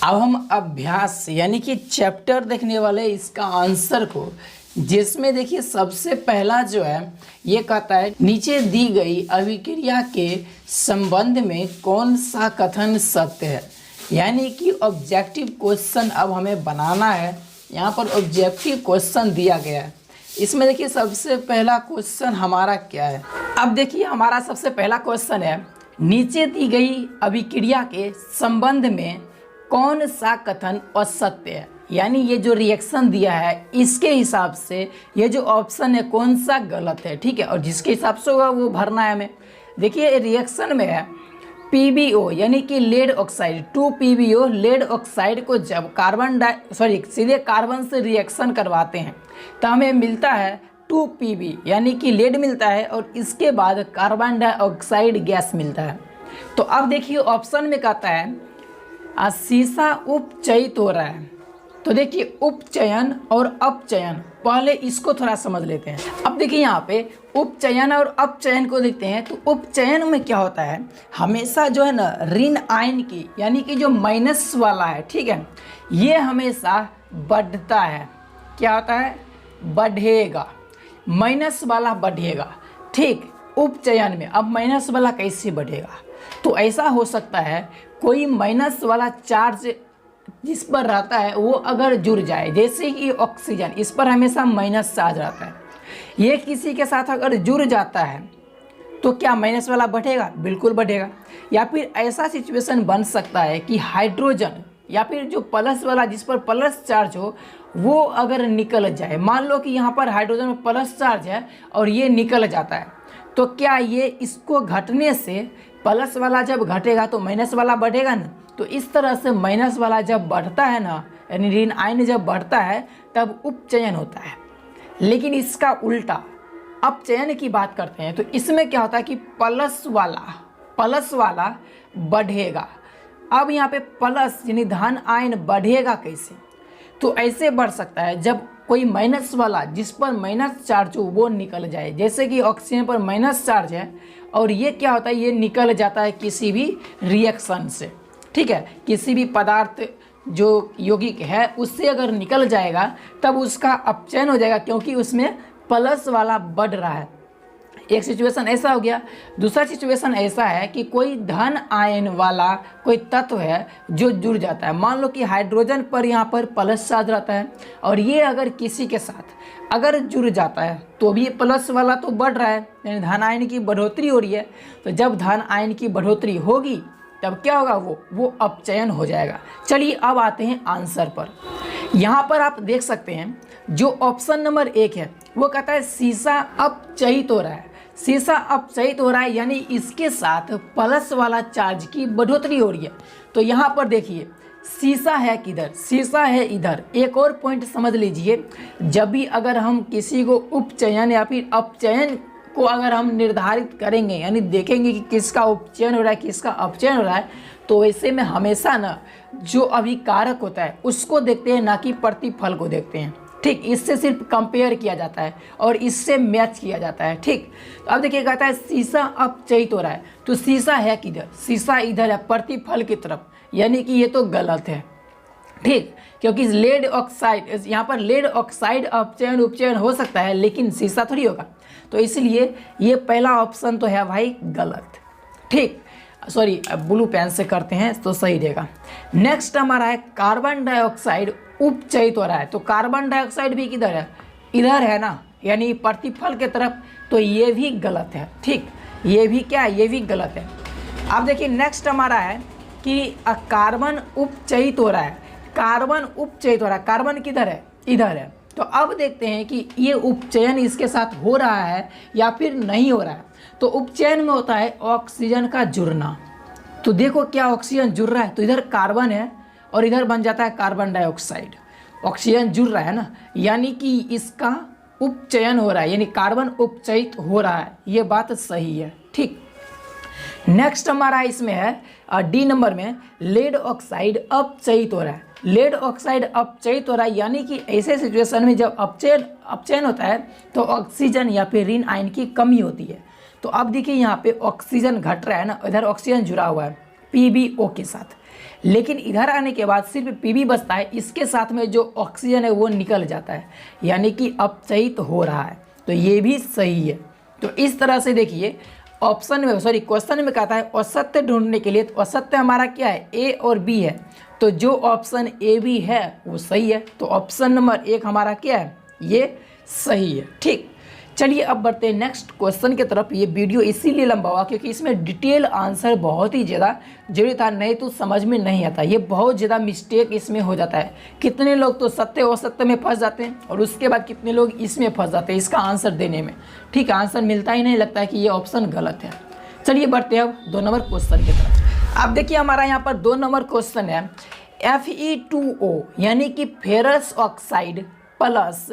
अब हम अभ्यास यानी कि चैप्टर देखने वाले इसका आंसर को, जिसमें देखिए सबसे पहला जो है ये कहता है नीचे दी गई अभिक्रिया के संबंध में कौन सा कथन सत्य है। यानी कि ऑब्जेक्टिव क्वेश्चन अब हमें बनाना है। यहाँ पर ऑब्जेक्टिव क्वेश्चन दिया गया है। इसमें देखिए सबसे पहला क्वेश्चन हमारा क्या है। अब देखिए हमारा सबसे पहला क्वेश्चन है नीचे दी गई अभिक्रिया के संबंध में कौन सा कथन असत्य है। यानी ये जो रिएक्शन दिया है इसके हिसाब से ये जो ऑप्शन है कौन सा गलत है, ठीक है। और जिसके हिसाब से होगा वो भरना है हमें। देखिए रिएक्शन में है PbO यानी कि lead oxide 2PbO lead oxide को जब सीधे कार्बन से रिएक्शन करवाते हैं तो हमें मिलता है 2Pb यानी कि लेड मिलता है और इसके बाद कार्बन डाइऑक्साइड गैस मिलता है। तो अब देखिए ऑप्शन में कहता है शीशा उपचयित हो रहा है। तो देखिए उपचयन और अपचयन, पहले इसको थोड़ा समझ लेते हैं। अब देखिए यहाँ पे उपचयन और अपचयन को देखते हैं। तो उपचयन में क्या होता है, हमेशा जो है ना ऋण आयन की यानी कि जो माइनस वाला है, ठीक है, ये हमेशा बढ़ता है। क्या होता है, बढ़ेगा, माइनस वाला बढ़ेगा, ठीक। उपचयन में अब माइनस वाला कैसे बढ़ेगा, तो ऐसा हो सकता है कोई माइनस वाला चार्ज जिस पर रहता है वो अगर जुड़ जाए, जैसे कि ऑक्सीजन, इस पर हमेशा माइनस चार्ज रहता है, ये किसी के साथ अगर जुड़ जाता है तो क्या माइनस वाला बढ़ेगा, बिल्कुल बढ़ेगा। या फिर ऐसा सिचुएशन बन सकता है कि हाइड्रोजन या फिर जो प्लस वाला जिस पर प्लस चार्ज हो वो अगर निकल जाए, मान लो कि यहाँ पर हाइड्रोजन में प्लस चार्ज है और ये निकल जाता है, तो क्या ये इसको घटने से प्लस वाला जब घटेगा तो माइनस वाला बढ़ेगा ना। तो इस तरह से माइनस वाला जब बढ़ता है ना, यानी ऋण आयन जब बढ़ता है तब उपचयन होता है। लेकिन इसका उल्टा अपचयन की बात करते हैं तो इसमें क्या होता है कि प्लस वाला बढ़ेगा। अब यहाँ पे प्लस यानी धन आयन बढ़ेगा कैसे, तो ऐसे बढ़ सकता है जब कोई माइनस वाला जिस पर माइनस चार्ज हो वो निकल जाए, जैसे कि ऑक्सीजन पर माइनस चार्ज है और ये क्या होता है, ये निकल जाता है किसी भी रिएक्शन से, ठीक है, किसी भी पदार्थ जो यौगिक है उससे अगर निकल जाएगा तब उसका अपचयन हो जाएगा, क्योंकि उसमें प्लस वाला बढ़ रहा है। एक सिचुएशन ऐसा हो गया। दूसरा सिचुएशन ऐसा है कि कोई धन आयन वाला कोई तत्व है जो जुड़ जाता है, मान लो कि हाइड्रोजन पर यहाँ पर प्लस चार्ज रहता है और ये अगर किसी के साथ अगर जुड़ जाता है तो भी प्लस वाला तो बढ़ रहा है, यानी धन आयन की बढ़ोतरी हो रही है। तो जब धन आयन की बढ़ोतरी होगी तब क्या होगा, वो अपचयन हो जाएगा। चलिए अब आते हैं आंसर पर। यहाँ पर आप देख सकते हैं जो ऑप्शन नंबर 1 है वो कहता है शीशा अपचयित हो रहा है। शीशा अपचयित हो रहा है यानी इसके साथ प्लस वाला चार्ज की बढ़ोतरी हो रही है। तो यहाँ पर देखिए शीशा है किधर, शीशा है इधर। एक और पॉइंट समझ लीजिए, जब भी अगर हम किसी को उपचयन या फिर अपचयन को अगर हम निर्धारित करेंगे यानी देखेंगे कि किसका उपचयन हो रहा है किसका अपचयन हो रहा है, तो ऐसे में हमेशा ना जो अभिकारक होता है उसको देखते हैं, ना कि प्रतिफल को देखते हैं, ठीक। इससे सिर्फ कंपेयर किया जाता है और इससे मैच किया जाता है, ठीक। तो अब देखिए कहता है शीशा अपचयित हो रहा है, तो शीशा है किधर, शीशा इधर है प्रतिफल की तरफ, यानी कि ये तो गलत है, ठीक। क्योंकि लेड ऑक्साइड, यहाँ पर लेड ऑक्साइड अपचयन उपचयन हो सकता है लेकिन शीशा थोड़ी होगा, तो इसलिए ये पहला ऑप्शन तो है भाई गलत, ठीक। सॉरी ब्लू पेन से करते हैं तो सही रहेगा। नेक्स्ट हमारा है कार्बन डाइऑक्साइड उपचयित हो रहा है। तो कार्बन डाइऑक्साइड भी किधर है, इधर है ना, यानी प्रतिफल के तरफ, तो ये भी गलत है, ठीक। ये भी क्या है, ये भी गलत है। अब देखिए नेक्स्ट हमारा है कि कार्बन उपचयित हो रहा है। कार्बन उपचयित हो रहा है, कार्बन किधर है, इधर है। तो अब देखते हैं कि ये उपचयन इसके साथ हो रहा है या फिर नहीं हो रहा है। तो उपचयन में होता है ऑक्सीजन का जुड़ना। तो देखो क्या ऑक्सीजन जुड़ रहा है, तो इधर कार्बन है और इधर बन जाता है कार्बन डाइऑक्साइड। ऑक्सीजन जुड़ रहा है ना, यानी कि इसका उपचयन हो रहा है, यानी कार्बन उपचयित हो रहा है, ये बात सही है, ठीक। नेक्स्ट हमारा इसमें है डी नंबर में लेड ऑक्साइड अपचयित हो रहा है। लेड ऑक्साइड अपचयित हो रहा है यानी कि ऐसे सिचुएशन में जब अपचयन होता है तो ऑक्सीजन या फिर ऋण आयन की कमी होती है। तो अब देखिए यहाँ पे ऑक्सीजन घट रहा है ना, इधर ऑक्सीजन जुड़ा हुआ है PbO के साथ, लेकिन इधर आने के बाद सिर्फ Pb बचता है, इसके साथ में जो ऑक्सीजन है वो निकल जाता है, यानी कि अपचयित हो रहा है, तो ये भी सही है। तो इस तरह से देखिए ऑप्शन में क्वेश्चन में कहता है औसत्य ढूंढने के लिए, तो औसत्य हमारा क्या है, ए और बी है, तो जो ऑप्शन ए बी है वो सही है, तो ऑप्शन नंबर 1 हमारा क्या है, ये सही है। ठीक, चलिए अब बढ़ते हैं नेक्स्ट क्वेश्चन की तरफ। ये वीडियो इसीलिए लंबा हुआ क्योंकि इसमें डिटेल आंसर बहुत ही ज़्यादा जरूरी था, नहीं तो समझ में नहीं आता, ये बहुत ज़्यादा मिस्टेक इसमें हो जाता है। कितने लोग तो सत्य असत्य में फंस जाते हैं और उसके बाद कितने लोग इसमें फंस जाते हैं इसका आंसर देने में। ठीक है, आंसर मिलता ही नहीं, लगता है कि ये ऑप्शन गलत है। चलिए बढ़ते हैं अब 2 नंबर क्वेश्चन की तरफ। अब देखिए हमारा यहाँ पर 2 नंबर क्वेश्चन है, Fe2O यानी कि फेरस ऑक्साइड प्लस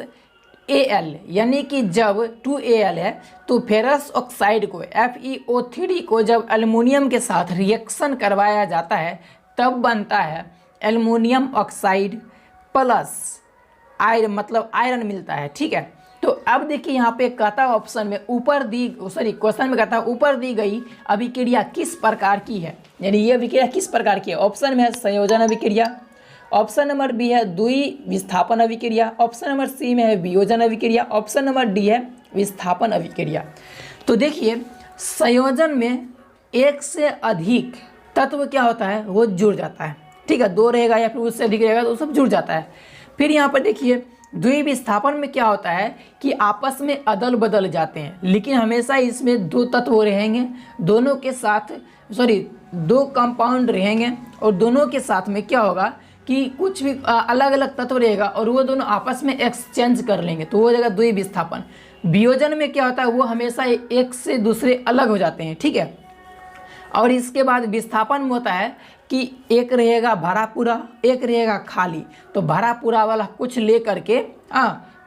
Al, यानी कि जब 2Al है तो फेरस ऑक्साइड को FeO3 को जब एल्युमिनियम के साथ रिएक्शन करवाया जाता है तब बनता है एल्युमिनियम ऑक्साइड प्लस आयरन, मतलब आयरन मिलता है। ठीक है, तो अब देखिए यहाँ पे कहता ऑप्शन में क्वेश्चन में कहता ऊपर दी गई अभिक्रिया किस प्रकार की है, यानी ये अभिक्रिया किस प्रकार की है। ऑप्शन में है संयोजन अभिक्रिया, ऑप्शन नंबर बी है द्विविस्थापन अभिक्रिया, ऑप्शन नंबर सी में है वियोजन अभिक्रिया, ऑप्शन नंबर डी है विस्थापन अभिक्रिया। तो देखिए संयोजन में एक से अधिक तत्व क्या होता है, वो जुड़ जाता है। ठीक है, 2 रहेगा या फिर उससे अधिक रहेगा तो सब जुड़ जाता है। फिर यहाँ पर देखिए द्विविस्थापन में क्या होता है कि आपस में अदल बदल जाते हैं, लेकिन हमेशा इसमें 2 तत्व रहेंगे, दोनों के साथ 2 कंपाउंड रहेंगे और दोनों के साथ में क्या होगा कि कुछ भी अलग अलग तत्व रहेगा और वो दोनों आपस में एक्सचेंज कर लेंगे, तो वो हो जाएगा द्विविस्थापन। वियोजन में क्या होता है, वो हमेशा एक से दूसरे अलग हो जाते हैं। ठीक है, और इसके बाद विस्थापन में होता है कि एक रहेगा भरा पूरा, एक रहेगा खाली, तो भरा पूरा वाला कुछ ले करके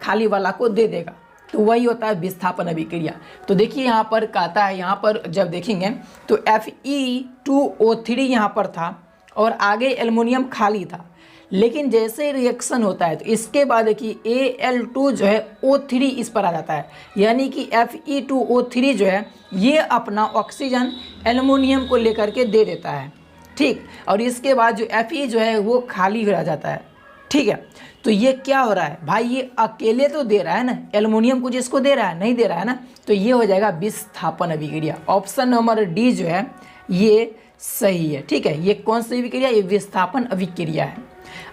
खाली वाला को दे देगा, तो वही होता है विस्थापन अभिक्रिया। तो देखिए यहाँ पर कहता है, यहाँ पर जब देखेंगे तो Fe2O3 यहाँ पर था और आगे एल्युमिनियम खाली था, लेकिन जैसे रिएक्शन होता है तो इसके बाद देखिए Al2 जो है O3 इस पर आ जाता है, यानी कि Fe2O3 जो है ये अपना ऑक्सीजन एल्युमिनियम को लेकर के दे देता है। ठीक, और इसके बाद जो Fe जो है वो खाली हो जाता है। ठीक है, तो ये क्या हो रहा है भाई, ये अकेले तो दे रहा है ना, एल्युमिनियम को जिसको दे रहा है नहीं दे रहा है ना, तो ये हो जाएगा विस्थापन अभिक्रिया। ऑप्शन नंबर डी जो है ये सही है। ठीक है, ये कौन सी अभिक्रिया, ये विस्थापन अभिक्रिया है।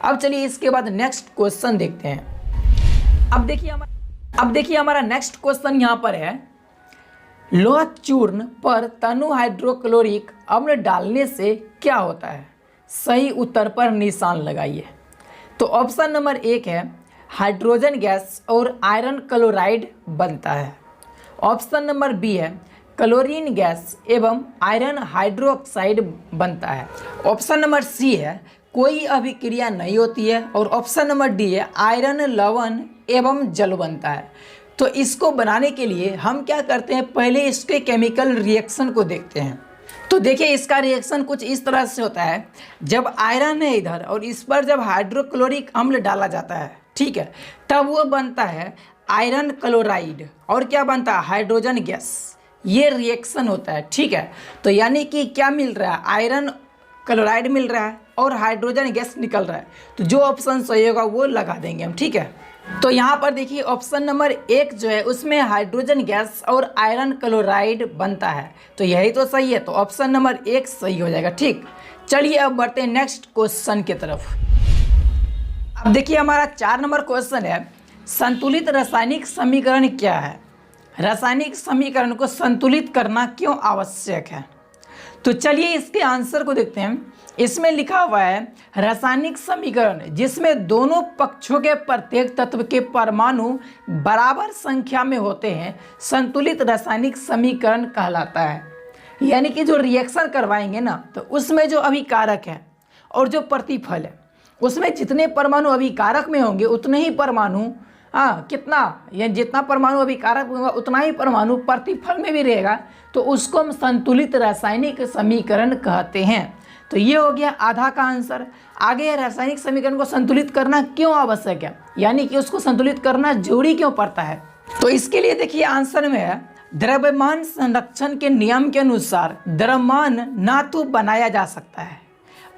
अब चलिए इसके बाद नेक्स्ट क्वेश्चन देखते हैं। अब देखिए हमारा नेक्स्ट क्वेश्चन यहाँ पर है, लोह चूर्ण पर तनु हाइड्रोक्लोरिक अम्ल डालने से क्या होता है। सही उत्तर पर निशान लगाइए। तो ऑप्शन नंबर 1 है हाइड्रोजन गैस और आयरन क्लोराइड बनता है। ऑप्शन नंबर बी है क्लोरीन गैस एवं आयरन हाइड्रोक्साइड बनता है। ऑप्शन नंबर सी है कोई अभिक्रिया नहीं होती है, और ऑप्शन नंबर डी है आयरन लवण एवं जल बनता है। तो इसको बनाने के लिए हम क्या करते हैं, पहले इसके केमिकल रिएक्शन को देखते हैं। तो देखिए इसका रिएक्शन कुछ इस तरह से होता है, जब आयरन है इधर और इस पर जब हाइड्रोक्लोरिक अम्ल डाला जाता है, ठीक है, तब वो बनता है आयरन क्लोराइड और क्या बनता है, हाइड्रोजन गैस। ये रिएक्शन होता है। ठीक है, तो यानी कि क्या मिल रहा है, आयरन क्लोराइड मिल रहा है और हाइड्रोजन गैस निकल रहा है, तो जो ऑप्शन सही होगा वो लगा देंगे हम। ठीक है, तो यहाँ पर देखिए ऑप्शन नंबर 1 जो है उसमें हाइड्रोजन गैस और आयरन क्लोराइड बनता है, तो यही तो सही है, तो ऑप्शन नंबर 1 सही हो जाएगा। ठीक, चलिए अब बढ़ते हैं नेक्स्ट क्वेश्चन की तरफ। अब देखिए हमारा 4 नंबर क्वेश्चन है, संतुलित रासायनिक समीकरण क्या है। रासायनिक समीकरण को संतुलित करना क्यों आवश्यक है। तो चलिए इसके आंसर को देखते हैं। इसमें लिखा हुआ है रासायनिक समीकरण जिसमें दोनों पक्षों के प्रत्येक तत्व के परमाणु बराबर संख्या में होते हैं, संतुलित रासायनिक समीकरण कहलाता है। यानी कि जो रिएक्शन करवाएंगे ना, तो उसमें जो अभिकारक है और जो प्रतिफल है, उसमें जितने परमाणु अभिकारक में होंगे उतने ही परमाणु जितना परमाणु अभिकारक होगा उतना ही परमाणु प्रतिफल में भी रहेगा, तो उसको हम संतुलित रासायनिक समीकरण कहते हैं। तो ये हो गया आधा का आंसर। आगे रासायनिक समीकरण को संतुलित करना क्यों आवश्यक है, यानी कि उसको संतुलित करना जरूरी क्यों पड़ता है। तो इसके लिए देखिए आंसर में है द्रव्यमान संरक्षण के नियम के अनुसार द्रव्यमान ना तो बनाया जा सकता है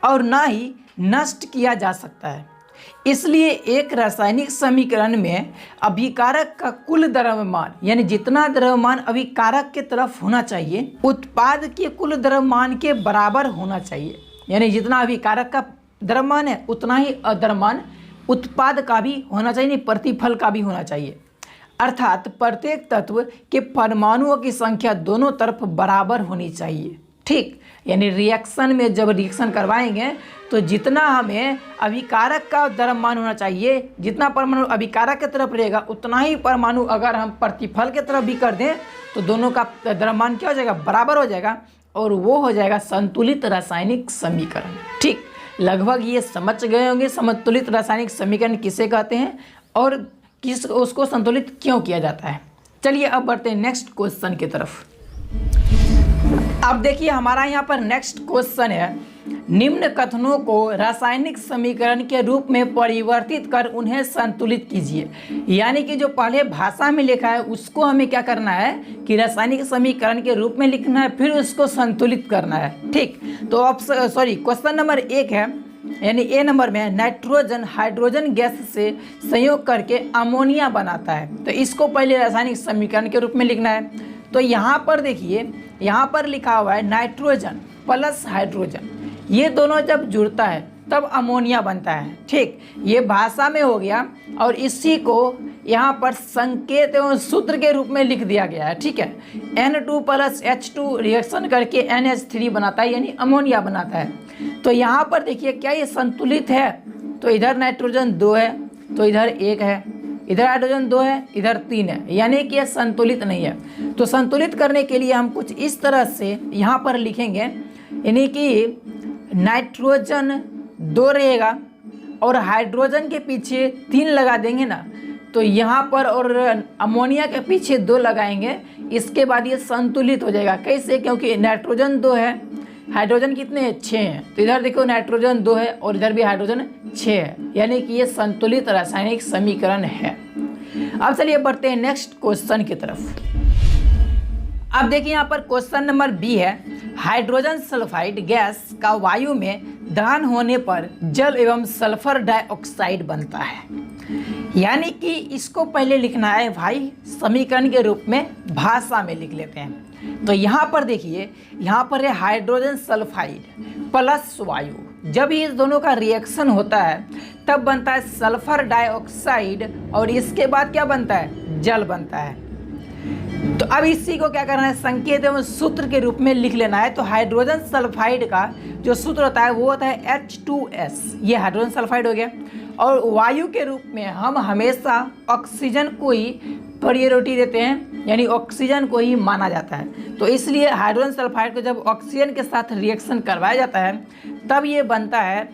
और ना ही नष्ट किया जा सकता है। इसलिए एक रासायनिक समीकरण में अभिकारक का कुल द्रव्यमान यानी जितना द्रव्यमान अभिकारक के तरफ होना चाहिए उत्पाद के कुल द्रव्यमान के बराबर होना चाहिए। यानी जितना अभिकारक का द्रव्यमान है उतना ही द्रव्यमान उत्पाद का भी होना चाहिए, नहीं प्रतिफल का भी होना चाहिए। अर्थात प्रत्येक तत्व के परमाणुओं की संख्या दोनों तरफ बराबर होनी चाहिए। ठीक, यानी रिएक्शन में जब रिएक्शन करवाएंगे तो जितना हमें अभिकारक का द्रव्यमान होना चाहिए, जितना परमाणु अभिकारक की तरफ रहेगा उतना ही परमाणु अगर हम प्रतिफल की तरफ भी कर दें तो दोनों का द्रव्यमान क्या हो जाएगा, बराबर हो जाएगा, और वो हो जाएगा संतुलित रासायनिक समीकरण। ठीक, लगभग ये समझ गए होंगे संतुलित रासायनिक समीकरण किसे कहते हैं और उसको संतुलित क्यों किया जाता है। चलिए अब बढ़ते हैं नेक्स्ट क्वेश्चन की तरफ। अब देखिए हमारा यहाँ पर नेक्स्ट क्वेश्चन है, निम्न कथनों को रासायनिक समीकरण के रूप में परिवर्तित कर उन्हें संतुलित कीजिए। यानी कि जो पहले भाषा में लिखा है उसको हमें क्या करना है कि रासायनिक समीकरण के रूप में लिखना है, फिर उसको संतुलित करना है। ठीक, तो क्वेश्चन नंबर 1 है, यानी ए नंबर में नाइट्रोजन हाइड्रोजन गैस से संयोग करके अमोनिया बनाता है, तो इसको पहले रासायनिक समीकरण के रूप में लिखना है। तो यहाँ पर देखिए, यहाँ पर लिखा हुआ है नाइट्रोजन प्लस हाइड्रोजन, ये दोनों जब जुड़ता है तब अमोनिया बनता है। ठीक, ये भाषा में हो गया और इसी को यहाँ पर संकेत एवं सूत्र के रूप में लिख दिया गया है। ठीक है, N2 + H2 रिएक्शन करके NH3 बनाता है, यानी अमोनिया बनाता है। तो यहाँ पर देखिए क्या ये संतुलित है, तो इधर नाइट्रोजन 2 है तो इधर 1 है, इधर हाइड्रोजन 2 है इधर 3 है, यानी कि यह संतुलित नहीं है। तो संतुलित करने के लिए हम कुछ इस तरह से यहाँ पर लिखेंगे, यानी कि नाइट्रोजन 2 रहेगा और हाइड्रोजन के पीछे 3 लगा देंगे ना, तो यहाँ पर और अमोनिया के पीछे 2 लगाएंगे, इसके बाद ये संतुलित हो जाएगा। कैसे, क्योंकि नाइट्रोजन 2 है, हाइड्रोजन कितने हैं, 6 हैं, तो इधर देखो नाइट्रोजन 2 है और इधर भी हाइड्रोजन 6 है, यानी कि ये संतुलित रासायनिक समीकरण है। अब चलिए बढ़ते हैं नेक्स्ट क्वेश्चन की तरफ। अब देखिए यहाँ पर क्वेश्चन नंबर बी है, हाइड्रोजन सल्फाइड गैस का वायु में दहन होने पर जल एवं सल्फर डाइऑक्साइड बनता है। यानी कि इसको पहले लिखना है भाई समीकरण के रूप में, भाषा में लिख लेते हैं। तो यहाँ पर देखिए, यहाँ पर है हाइड्रोजन सल्फाइड प्लस वायु, जब इस दोनों का रिएक्शन होता है तब बनता है सल्फर डाइऑक्साइड और इसके बाद क्या बनता है, जल बनता है। तो अब इसी को क्या करना है, संकेत एवं सूत्र के रूप में लिख लेना है। तो हाइड्रोजन सल्फाइड का जो सूत्र होता है वो होता है H2S, ये हाइड्रोजन सल्फाइड हो गया, और वायु के रूप में हम हमेशा ऑक्सीजन को ही प्रायोरिटी देते हैं, यानी ऑक्सीजन को ही माना जाता है। तो इसलिए हाइड्रोजन सल्फाइड को जब ऑक्सीजन के साथ रिएक्शन करवाया जाता है तब ये बनता है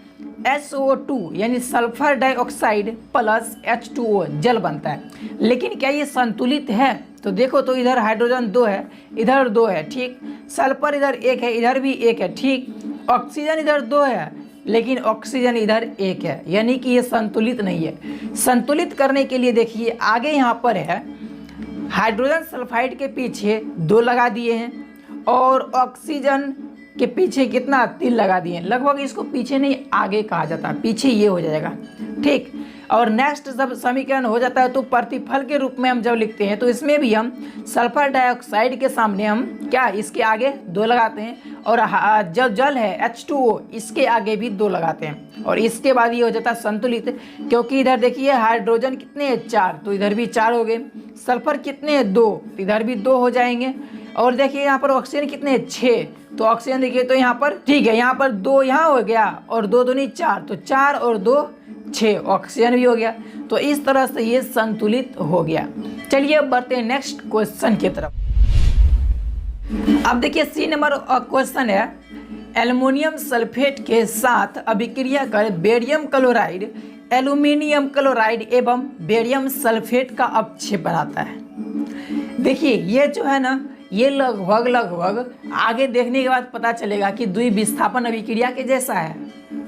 SO2 यानी सल्फर डाइऑक्साइड प्लस H2O, जल बनता है। लेकिन क्या ये संतुलित है, तो देखो तो इधर हाइड्रोजन 2 है इधर 2 है, ठीक, सल्फर इधर 1 है इधर भी 1 है, ठीक, ऑक्सीजन इधर 2 है लेकिन ऑक्सीजन इधर 1 है, यानी कि ये संतुलित नहीं है। संतुलित करने के लिए देखिए आगे यहाँ पर है हाइड्रोजन सल्फाइड के पीछे 2 लगा दिए हैं और ऑक्सीजन के पीछे कितना 3 लगा दिए हैं। लगभग इसको पीछे नहीं आगे कहा जाता है, पीछे ये हो जाएगा, ठीक। और नेक्स्ट जब समीकरण हो जाता है तो प्रतिफल के रूप में हम जब लिखते हैं तो इसमें भी हम सल्फर डाइऑक्साइड के सामने हम क्या इसके आगे 2 लगाते हैं और जब जल है H2O इसके आगे भी 2 लगाते हैं और इसके बाद ये हो जाता है संतुलित। क्योंकि इधर देखिए हाइड्रोजन कितने हैं 4, तो इधर भी 4 हो गए, सल्फर कितने हैं 2, तो इधर भी 2 हो जाएंगे, और देखिए यहाँ पर ऑक्सीजन कितने हैं 6, तो ऑक्सीजन देखिए तो यहाँ पर ठीक है, यहाँ पर 2 यहाँ हो गया और 2 दूनी 4, तो 4 और 2 6, ऑक्सीजन भी हो गया। तो इस तरह से ये संतुलित हो गया। चलिए अब बढ़ते हैं नेक्स्ट क्वेश्चन की तरफ। अब देखिए सी नंबर क्वेश्चन है, एल्युमिनियम सल्फेट के साथ अभिक्रिया कर बेरियम क्लोराइड एल्यूमिनियम क्लोराइड एवं बेरियम सल्फेट का अपक्षेप बनाता है। देखिए ये जो है ना, ये लगभग आगे देखने के बाद पता चलेगा कि द्विविस्थापन अभिक्रिया के जैसा है,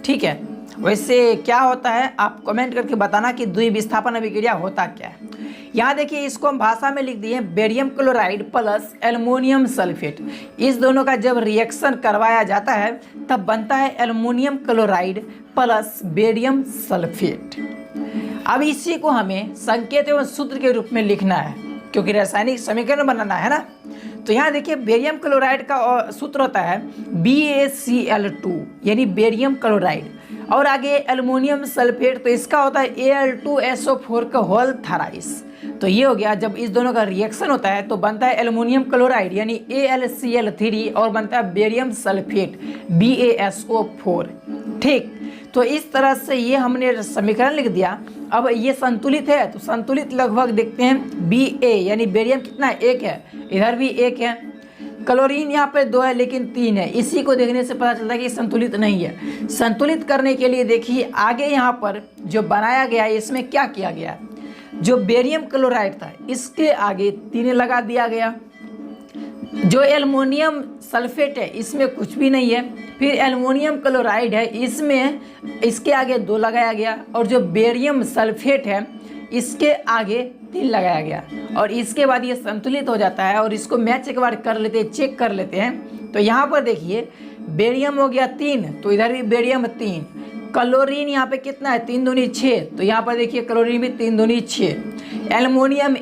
ठीक है। वैसे क्या होता है आप कमेंट करके बताना कि द्विविस्थापन अभिक्रिया होता क्या है। यहाँ देखिए इसको हम भाषा में लिख दिए barium chloride plus aluminium sulphate. इस दोनों का जब रिएक्शन करवाया जाता है तब बनता है aluminium chloride plus barium sulphate. अब इसी को हमें संकेत एवं सूत्र के रूप में लिखना है क्योंकि रासायनिक समीकरण बनाना है ना। तो यहाँ देखिए बेरियम क्लोराइड का सूत्र होता है BaCl2 यानी बेरियम क्लोराइड, और आगे एल्युमिनियम सल्फेट तो इसका होता है Al2SO4 का होल थराइस। तो ये हो गया, जब इस दोनों का रिएक्शन होता है तो बनता है एल्युमिनियम क्लोराइड यानी AlCl3 और बनता है बेरियम सल्फेट BaSO4। ठीक, तो इस तरह से ये हमने समीकरण लिख दिया। अब ये संतुलित है तो संतुलित लगभग देखते हैं Ba यानी बेरियम कितना है, 1 है, इधर भी 1 है, क्लोरीन यहाँ पे 2 है लेकिन 3 है। इसी को देखने से पता चलता है कि संतुलित नहीं है। संतुलित करने के लिए देखिए आगे यहाँ पर जो बनाया गया है इसमें क्या किया गया, जो बेरियम क्लोराइड था इसके आगे 3 लगा दिया गया, जो एल्युमिनियम सल्फेट है इसमें कुछ भी नहीं है, फिर एल्युमिनियम क्लोराइड है इसमें इसके आगे 2 लगाया गया, और जो बेरियम सल्फेट है इसके आगे 3 लगाया गया, और इसके बाद ये संतुलित हो जाता है। और इसको मैच एक बार कर लेते हैं, चेक कर लेते हैं। तो यहाँ पर देखिए बेरियम हो गया 3, तो इधर भी बेरियम 3, क्लोरीन यहाँ पे कितना है 3 दूनी 6, तो यहाँ पर देखिए क्लोरीन भी 3 दूनी 6, एल्युमिनियम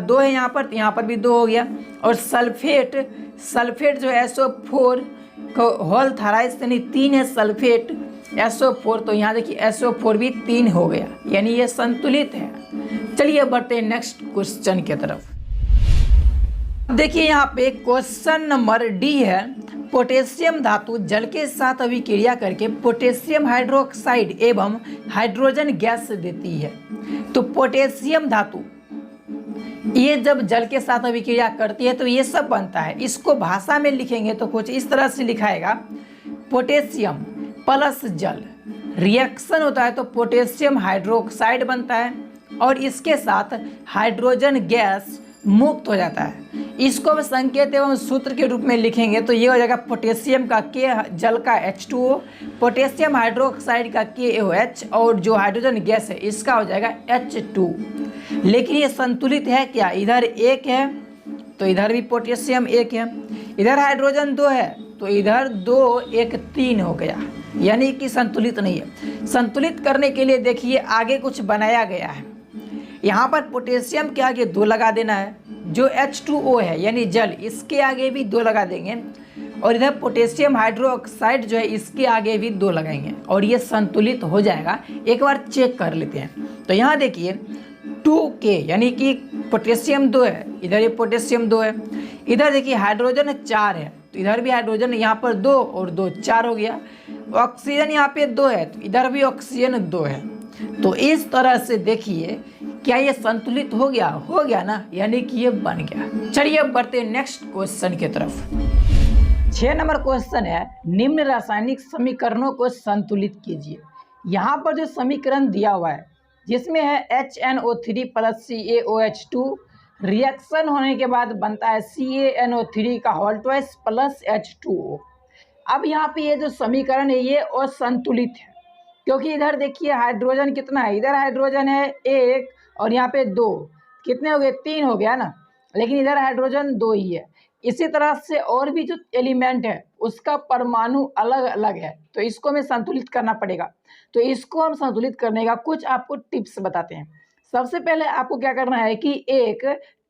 2 है यहाँ पर, तो यहाँ पर भी 2 हो गया, और सल्फेट जो SO4 को होल थराइस यानी 3 है सल्फेट SO4, तो यहाँ देखिए SO4 भी 3 हो गया, यानी ये संतुलित है। चलिए बढ़ते हैं नेक्स्ट क्वेश्चन की तरफ। देखिए यहाँ पे क्वेश्चन नंबर डी है, पोटेशियम धातु जल के साथ अभिक्रिया करके पोटेशियम हाइड्रोक्साइड एवं हाइड्रोजन गैस देती है। तो पोटेशियम धातु ये जब जल के साथ अभिक्रिया करती है तो ये सब बनता है। इसको भाषा में लिखेंगे तो कुछ इस तरह से लिखाएगा, पोटेशियम प्लस जल रिएक्शन होता है तो पोटेशियम हाइड्रोक्साइड बनता है, और इसके साथ हाइड्रोजन गैस मुक्त हो जाता है। इसको हम संकेत एवं सूत्र के रूप में लिखेंगे तो ये हो जाएगा पोटेशियम का K, जल का H2O, पोटेशियम हाइड्रोक्साइड का KOH, और जो हाइड्रोजन गैस है इसका हो जाएगा H2। लेकिन ये संतुलित है क्या, इधर 1 है तो इधर भी पोटेशियम 1 है, इधर हाइड्रोजन 2 है तो इधर 2 1 3 हो गया, यानी कि संतुलित नहीं है। संतुलित करने के लिए देखिए आगे कुछ बनाया गया है। यहाँ पर पोटेशियम के आगे 2 लगा देना है, जो H2O है यानी जल इसके आगे भी 2 लगा देंगे, और इधर पोटेशियम हाइड्रोक्साइड जो है इसके आगे भी 2 लगाएंगे, और ये संतुलित हो जाएगा। एक बार चेक कर लेते हैं। तो यहाँ देखिए 2K यानी कि पोटेशियम 2 है, इधर ये पोटेशियम 2 है, इधर देखिए हाइड्रोजन 4 है तो इधर भी हाइड्रोजन यहाँ पर 2 और 2 4 हो गया, ऑक्सीजन यहाँ पे 2 है तो इधर भी ऑक्सीजन 2 है। तो इस तरह से देखिए क्या ये संतुलित हो गया ना, यानी कि ये बन गया। चलिए अब बढ़ते हैं नेक्स्ट क्वेश्चन की तरफ। 6 नंबर क्वेश्चन है, निम्न रासायनिक समीकरणों को संतुलित कीजिए। यहाँ पर जो समीकरण दिया हुआ है जिसमें है HNO3 प्लस CaOH2, रिएक्शन होने के बाद बनता है CaNO3 का होल ट्वाइस प्लस H2O। अब यहाँ पे ये जो समीकरण है ये असंतुलित है, क्योंकि इधर देखिए हाइड्रोजन कितना है, इधर हाइड्रोजन है 1 और यहाँ पे 2, कितने हो गए 3 हो गया ना, लेकिन इधर हाइड्रोजन 2 ही है। इसी तरह से और भी जो एलिमेंट है उसका परमाणु अलग अलग है, तो इसको हमें संतुलित करना पड़ेगा। तो इसको हम संतुलित करने का कुछ आपको टिप्स बताते हैं। सबसे पहले आपको क्या करना है कि एक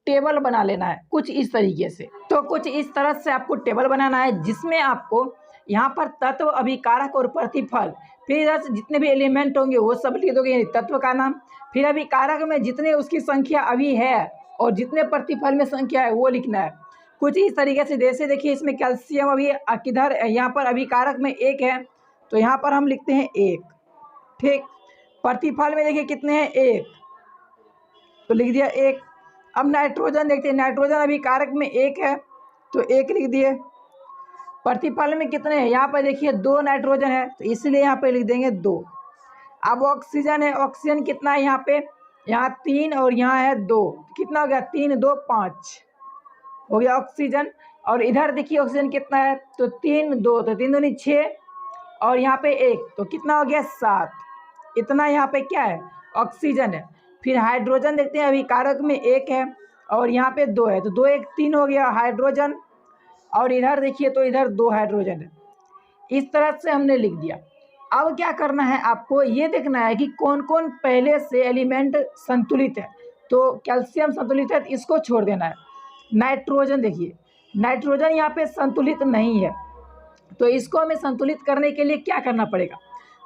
टेबल बना लेना है कुछ इस तरीके से। तो कुछ इस तरह से आपको टेबल बनाना है जिसमें आपको यहाँ पर तत्व, अभिकारक और प्रतिफल, फिर इधर से जितने भी एलिमेंट होंगे वो सब लिख दोगे, यानी तत्व का नाम, फिर अभिकारक में जितने उसकी संख्या अभी है और जितने प्रतिफल में संख्या है वो लिखना है कुछ इस तरीके से। जैसे देखिए इसमें कैल्शियम अभी किधर, यहाँ पर अभिकारक में 1 है तो यहाँ पर हम लिखते हैं 1, ठीक। प्रतिफल में देखिए कितने हैं 1, तो लिख दिया 1। अब नाइट्रोजन देखते हैं, नाइट्रोजन अभिकारक में 1 है तो 1 लिख दिए। प्रतिफल में कितने हैं, यहाँ पर देखिए 2 नाइट्रोजन है तो इसलिए यहाँ पे लिख देंगे 2। अब ऑक्सीजन है, ऑक्सीजन कितना है यहाँ पे, यहाँ 3 और यहाँ है 2, कितना हो गया 3 2 5 हो गया ऑक्सीजन। और इधर देखिए ऑक्सीजन कितना है, तो 3 2 तो 3 दूनी 6 और यहाँ पे 1 तो कितना हो गया 7। इतना यहाँ पे क्या है ऑक्सीजन है। फिर हाइड्रोजन देखते हैं, अभी कारक में 1 है और यहाँ पे 2 है, तो 2 1 3 हो गया हाइड्रोजन, और इधर देखिए तो इधर 2 हाइड्रोजन है। इस तरह से हमने लिख दिया। अब क्या करना है, आपको ये देखना है कि कौन कौन पहले से एलिमेंट संतुलित है। तो कैल्शियम संतुलित है, तो इसको छोड़ देना है। नाइट्रोजन देखिए, नाइट्रोजन यहाँ पे संतुलित नहीं है, तो इसको हमें संतुलित करने के लिए क्या करना पड़ेगा।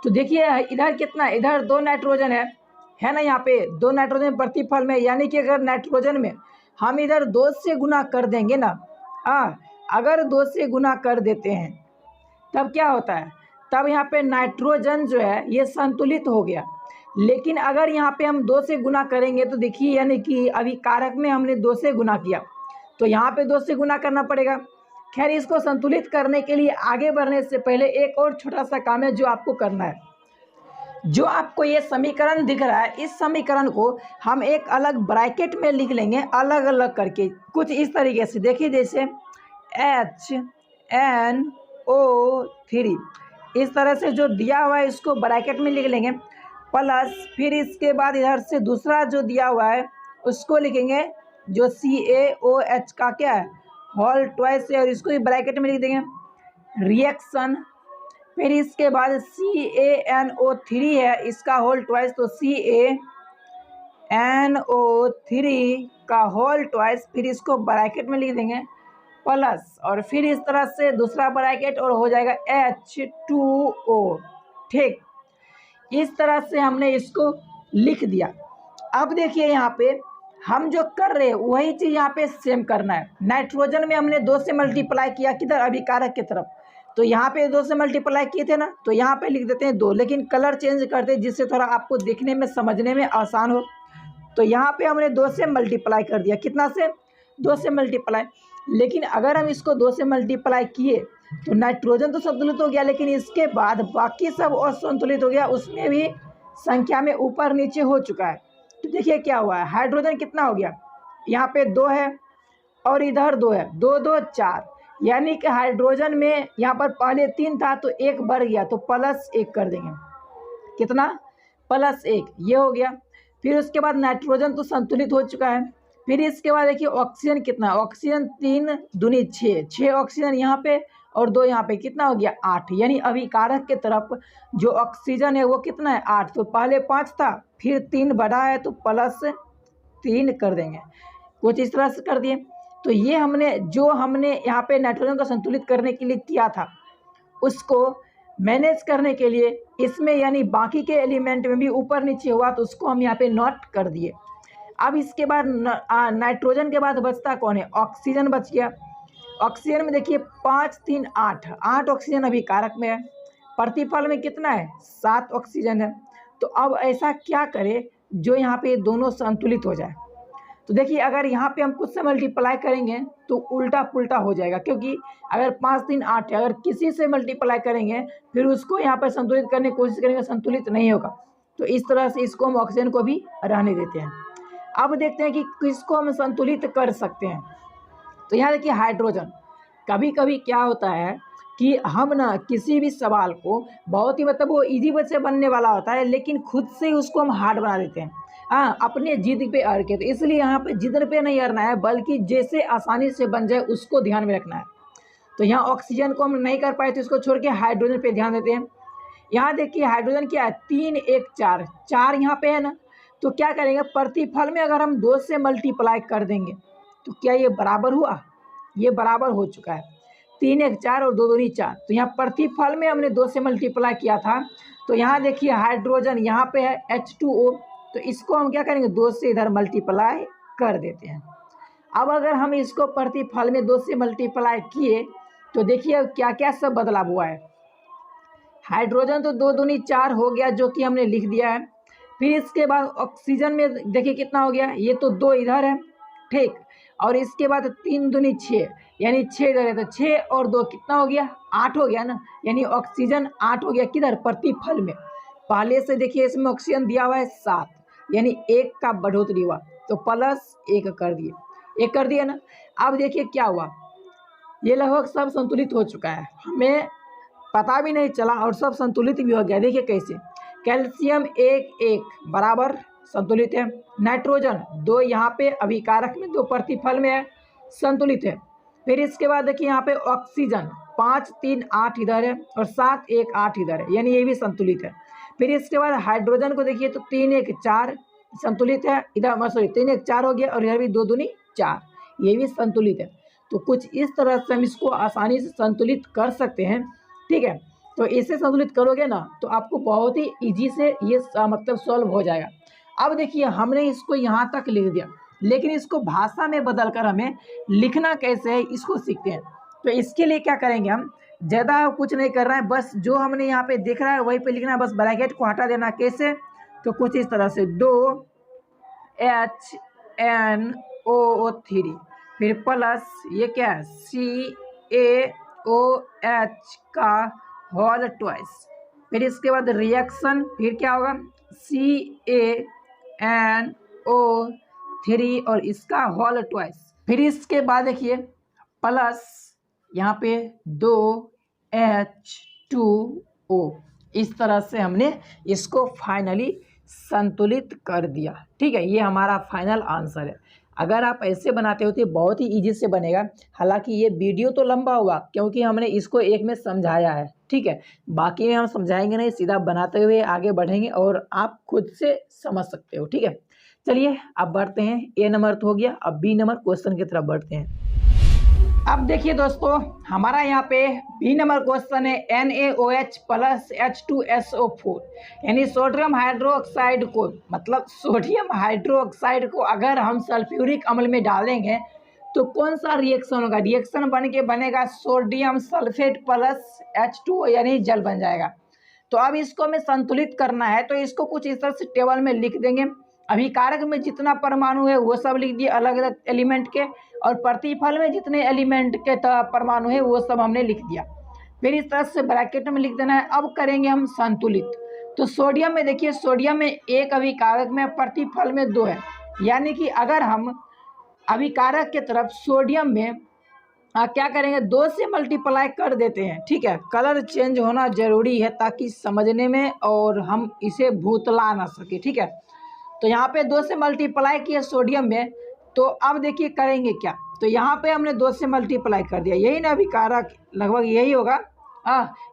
तो देखिए इधर कितना, इधर 2 नाइट्रोजन है ना, यहाँ पे 2 नाइट्रोजन प्रतिफल में, यानी कि अगर नाइट्रोजन में हम इधर 2 से गुना कर देंगे ना, अगर 2 से गुना कर देते हैं तब क्या होता है, तब यहाँ पे नाइट्रोजन जो है ये संतुलित हो गया। लेकिन अगर यहाँ पे हम 2 से गुना करेंगे तो देखिए, यानी कि अभी कारक में हमने 2 से गुना किया, तो यहाँ पे 2 से गुना करना पड़ेगा। खैर, इसको संतुलित करने के लिए आगे बढ़ने से पहले एक और छोटा सा काम है जो आपको करना है। जो आपको ये समीकरण दिख रहा है, इस समीकरण को हम एक अलग ब्रैकेट में लिख लेंगे, अलग अलग करके, कुछ इस तरीके से। देखिए जैसे HNO3 इस तरह से जो दिया हुआ है इसको ब्रैकेट में लिख लेंगे, प्लस फिर इसके बाद इधर से दूसरा जो दिया हुआ है उसको लिखेंगे, जो CaOH का क्या है, होल ट्वाइस है, और इसको भी ब्रैकेट में लिख देंगे रिएक्शन। फिर इसके बाद CaNO3 है, इसका होल ट्वाइस, तो CaNO3 का होल ट्वाइस, फिर इसको ब्रैकेट में लिख देंगे प्लस, और फिर इस तरह से दूसरा ब्रैकेट और हो जाएगा H2O। ठीक, इस तरह से हमने इसको लिख दिया। अब देखिए यहाँ पे हम जो कर रहे हैं वही चीज़ यहाँ पे सेम करना है। नाइट्रोजन में हमने 2 से मल्टीप्लाई किया किधर, अभिकारक की तरफ, तो यहाँ पे 2 से मल्टीप्लाई किए थे ना, तो यहाँ पे लिख देते हैं 2, लेकिन कलर चेंज करते हैं जिससे थोड़ा आपको देखने में समझने में आसान हो। तो यहाँ पे हमने 2 से मल्टीप्लाई कर दिया, कितना से, 2 से मल्टीप्लाई। लेकिन अगर हम इसको 2 से मल्टीप्लाई किए तो नाइट्रोजन तो संतुलित हो गया, लेकिन इसके बाद बाकी सब असंतुलित हो गया, उसमें भी संख्या में ऊपर नीचे हो चुका है। तो देखिए क्या हुआ है, हाइड्रोजन कितना हो गया, यहाँ पे 2 है और इधर 2 है, 2 2 4, यानी कि हाइड्रोजन में यहाँ पर पहले 3 था तो 1 बढ़ गया, तो +1 कर देंगे, कितना, +1, ये हो गया। फिर उसके बाद नाइट्रोजन तो संतुलित हो चुका है। फिर इसके बाद देखिए ऑक्सीजन कितना, ऑक्सीजन 3 दूनी 6 ऑक्सीजन यहाँ पे और 2 यहाँ पे, कितना हो गया, 8, यानी अभिकारक के तरफ जो ऑक्सीजन है वो कितना है, 8। तो पहले 5 था, फिर 3 बढ़ा है तो +3 कर देंगे, कुछ इस तरह से कर दिए। तो ये हमने यहाँ पे नाइट्रोजन को संतुलित करने के लिए किया था, उसको मैनेज करने के लिए इसमें, यानी बाकी के एलिमेंट में भी ऊपर नीचे हुआ, तो उसको हम यहाँ पे नोट कर दिए। अब इसके बाद नाइट्रोजन के बाद बचता कौन है, ऑक्सीजन बच गया। ऑक्सीजन में देखिए 5 3 8 ऑक्सीजन अभी कारक में है, प्रतिफल में कितना है, 7 ऑक्सीजन है। तो अब ऐसा क्या करें जो यहाँ पे दोनों संतुलित हो जाए। तो देखिए अगर यहाँ पे हम कुछ से मल्टीप्लाई करेंगे तो उल्टा पुल्टा हो जाएगा, क्योंकि अगर 5 3 8 है, अगर किसी से मल्टीप्लाई करेंगे फिर उसको यहाँ पर संतुलित करने की कोशिश करेंगे, संतुलित नहीं होगा। तो इस तरह से इसको हम ऑक्सीजन को भी रहने देते हैं। अब देखते हैं कि किसको हम संतुलित कर सकते हैं। तो यहाँ देखिए हाइड्रोजन, कभी कभी क्या होता है कि हम ना किसी भी सवाल को बहुत ही वो इजी से बनने वाला होता है, लेकिन खुद से उसको हम हार्ड बना देते हैं, अपने जिद पे अड़ के। तो इसलिए यहाँ पे जिद पे नहीं अड़ना है, बल्कि जैसे आसानी से बन जाए उसको ध्यान में रखना है। तो यहाँ ऑक्सीजन को हम नहीं कर पाए तो इसको छोड़ के हाइड्रोजन पे ध्यान देते हैं। यहाँ देखिए हाइड्रोजन क्या है, 3 1 4 4 यहाँ पे है ना, तो क्या करेंगे, प्रतिफल में अगर हम 2 से मल्टीप्लाई कर देंगे तो क्या ये बराबर हुआ, ये बराबर हो चुका है, 3 1 4 और 2 2 4। तो यहाँ प्रतिफल में हमने 2 से मल्टीप्लाई किया था। तो यहाँ देखिए हाइड्रोजन यहाँ पे है H2O, तो इसको हम क्या करेंगे, 2 से इधर मल्टीप्लाई कर देते हैं। अब अगर हम इसको प्रतिफल में 2 से मल्टीप्लाई किए तो देखिए क्या क्या सब बदलाव हुआ है। हाइड्रोजन तो 2 दूनी 4 हो गया, जो कि हमने लिख दिया है। फिर इसके बाद ऑक्सीजन में देखिए कितना हो गया, ये तो 2 इधर है, ठीक, और इसके बाद 3 दूनी 6, यानी 6 इधर है, तो 6 और 2 कितना हो गया, 8 हो गया ना, यानी ऑक्सीजन 8 हो गया किधर, प्रतिफल में। पहले से देखिए इसमें ऑक्सीजन दिया हुआ है 7, यानी 1 का बढ़ोतरी हुआ, तो +1 कर दिए, 1 कर दिया ना। अब देखिए क्या हुआ, ये लगभग सब संतुलित हो चुका है, हमें पता भी नहीं चला और सब संतुलित भी हो गया। देखिए कैसे, कैल्शियम 1 1 बराबर संतुलित है। नाइट्रोजन 2 यहाँ पे अभिकारक में 2 प्रतिफल में है, संतुलित है। फिर इसके बाद देखिए यहाँ पे ऑक्सीजन 5 3 8 इधर है और 7 1 8 इधर है, यानी ये भी संतुलित है। फिर इसके बाद हाइड्रोजन को देखिए तो 3 1 4 संतुलित है, इधर सॉरी 3 1 4 हो गया और इधर भी 2 दूनी 4, ये भी संतुलित है। तो कुछ इस तरह से हम इसको आसानी से संतुलित कर सकते हैं, ठीक है। तो इसे संतुलित करोगे ना तो आपको बहुत ही ईजी से ये मतलब सॉल्व हो जाएगा। अब देखिए हमने इसको यहाँ तक लिख दिया, लेकिन इसको भाषा में बदल कर हमें लिखना कैसे है इसको सीखते हैं। तो इसके लिए क्या करेंगे, हम ज़्यादा कुछ नहीं कर रहे हैं, बस जो हमने यहाँ पे देख रहा है वहीं पे लिखना है, बस ब्रैकेट को हटा देना। कैसे, तो कुछ इस तरह से 2HNO3 फिर प्लस ये क्या है CaOH का होल ट्वाइस, फिर इसके बाद रिएक्शन फिर क्या होगा CaNO3 और इसका होल ट्वाइस, फिर इसके बाद देखिए प्लस यहाँ पे 2H2O। इस तरह से हमने इसको फाइनली संतुलित कर दिया, ठीक है। ये हमारा फाइनल आंसर है। अगर आप ऐसे बनाते हो तो बहुत ही इजी से बनेगा। हालांकि ये वीडियो तो लंबा होगा क्योंकि हमने इसको एक में समझाया है, ठीक है। बाकी में हम समझाएंगे नहीं, सीधा बनाते हुए आगे बढ़ेंगे और आप खुद से समझ सकते हो, ठीक है। चलिए अब बढ़ते हैं, ए नंबर तो हो गया, अब बी नंबर क्वेश्चन की तरफ बढ़ते हैं। अब देखिए दोस्तों, हमारा यहाँ पे बी नंबर क्वेश्चन है NaOH प्लस H2SO4, यानी सोडियम हाइड्रोक्साइड को, मतलब सोडियम हाइड्रोक्साइड को अगर हम सल्फ्यूरिक अम्ल में डालेंगे तो कौन सा रिएक्शन होगा। रिएक्शन बन के बनेगा सोडियम सल्फेट प्लस H2O, यानी जल बन जाएगा। तो अब इसको हमें संतुलित करना है, तो इसको कुछ इस तरह से टेबल में लिख देंगे। अभिकारक में जितना परमाणु है वो सब लिख दिए अलग अलग एलिमेंट के, और प्रतिफल में जितने एलिमेंट के परमाणु है वो सब हमने लिख दिया। फिर इस तरह से ब्रैकेट में लिख देना है। अब करेंगे हम संतुलित। तो सोडियम में देखिए, सोडियम में 1 अभिकारक में, प्रतिफल में 2 है, यानी कि अगर हम अभिकारक के तरफ सोडियम में क्या करेंगे 2 से मल्टीप्लाई कर देते हैं, ठीक है। कलर चेंज होना जरूरी है ताकि समझने में और हम इसे भूतला ना सके, ठीक है। तो यहाँ पे 2 से मल्टीप्लाई किया सोडियम में, तो अब देखिए करेंगे क्या। तो यहाँ पे हमने 2 से मल्टीप्लाई कर दिया, यही ना अभिकारक, लगभग यही होगा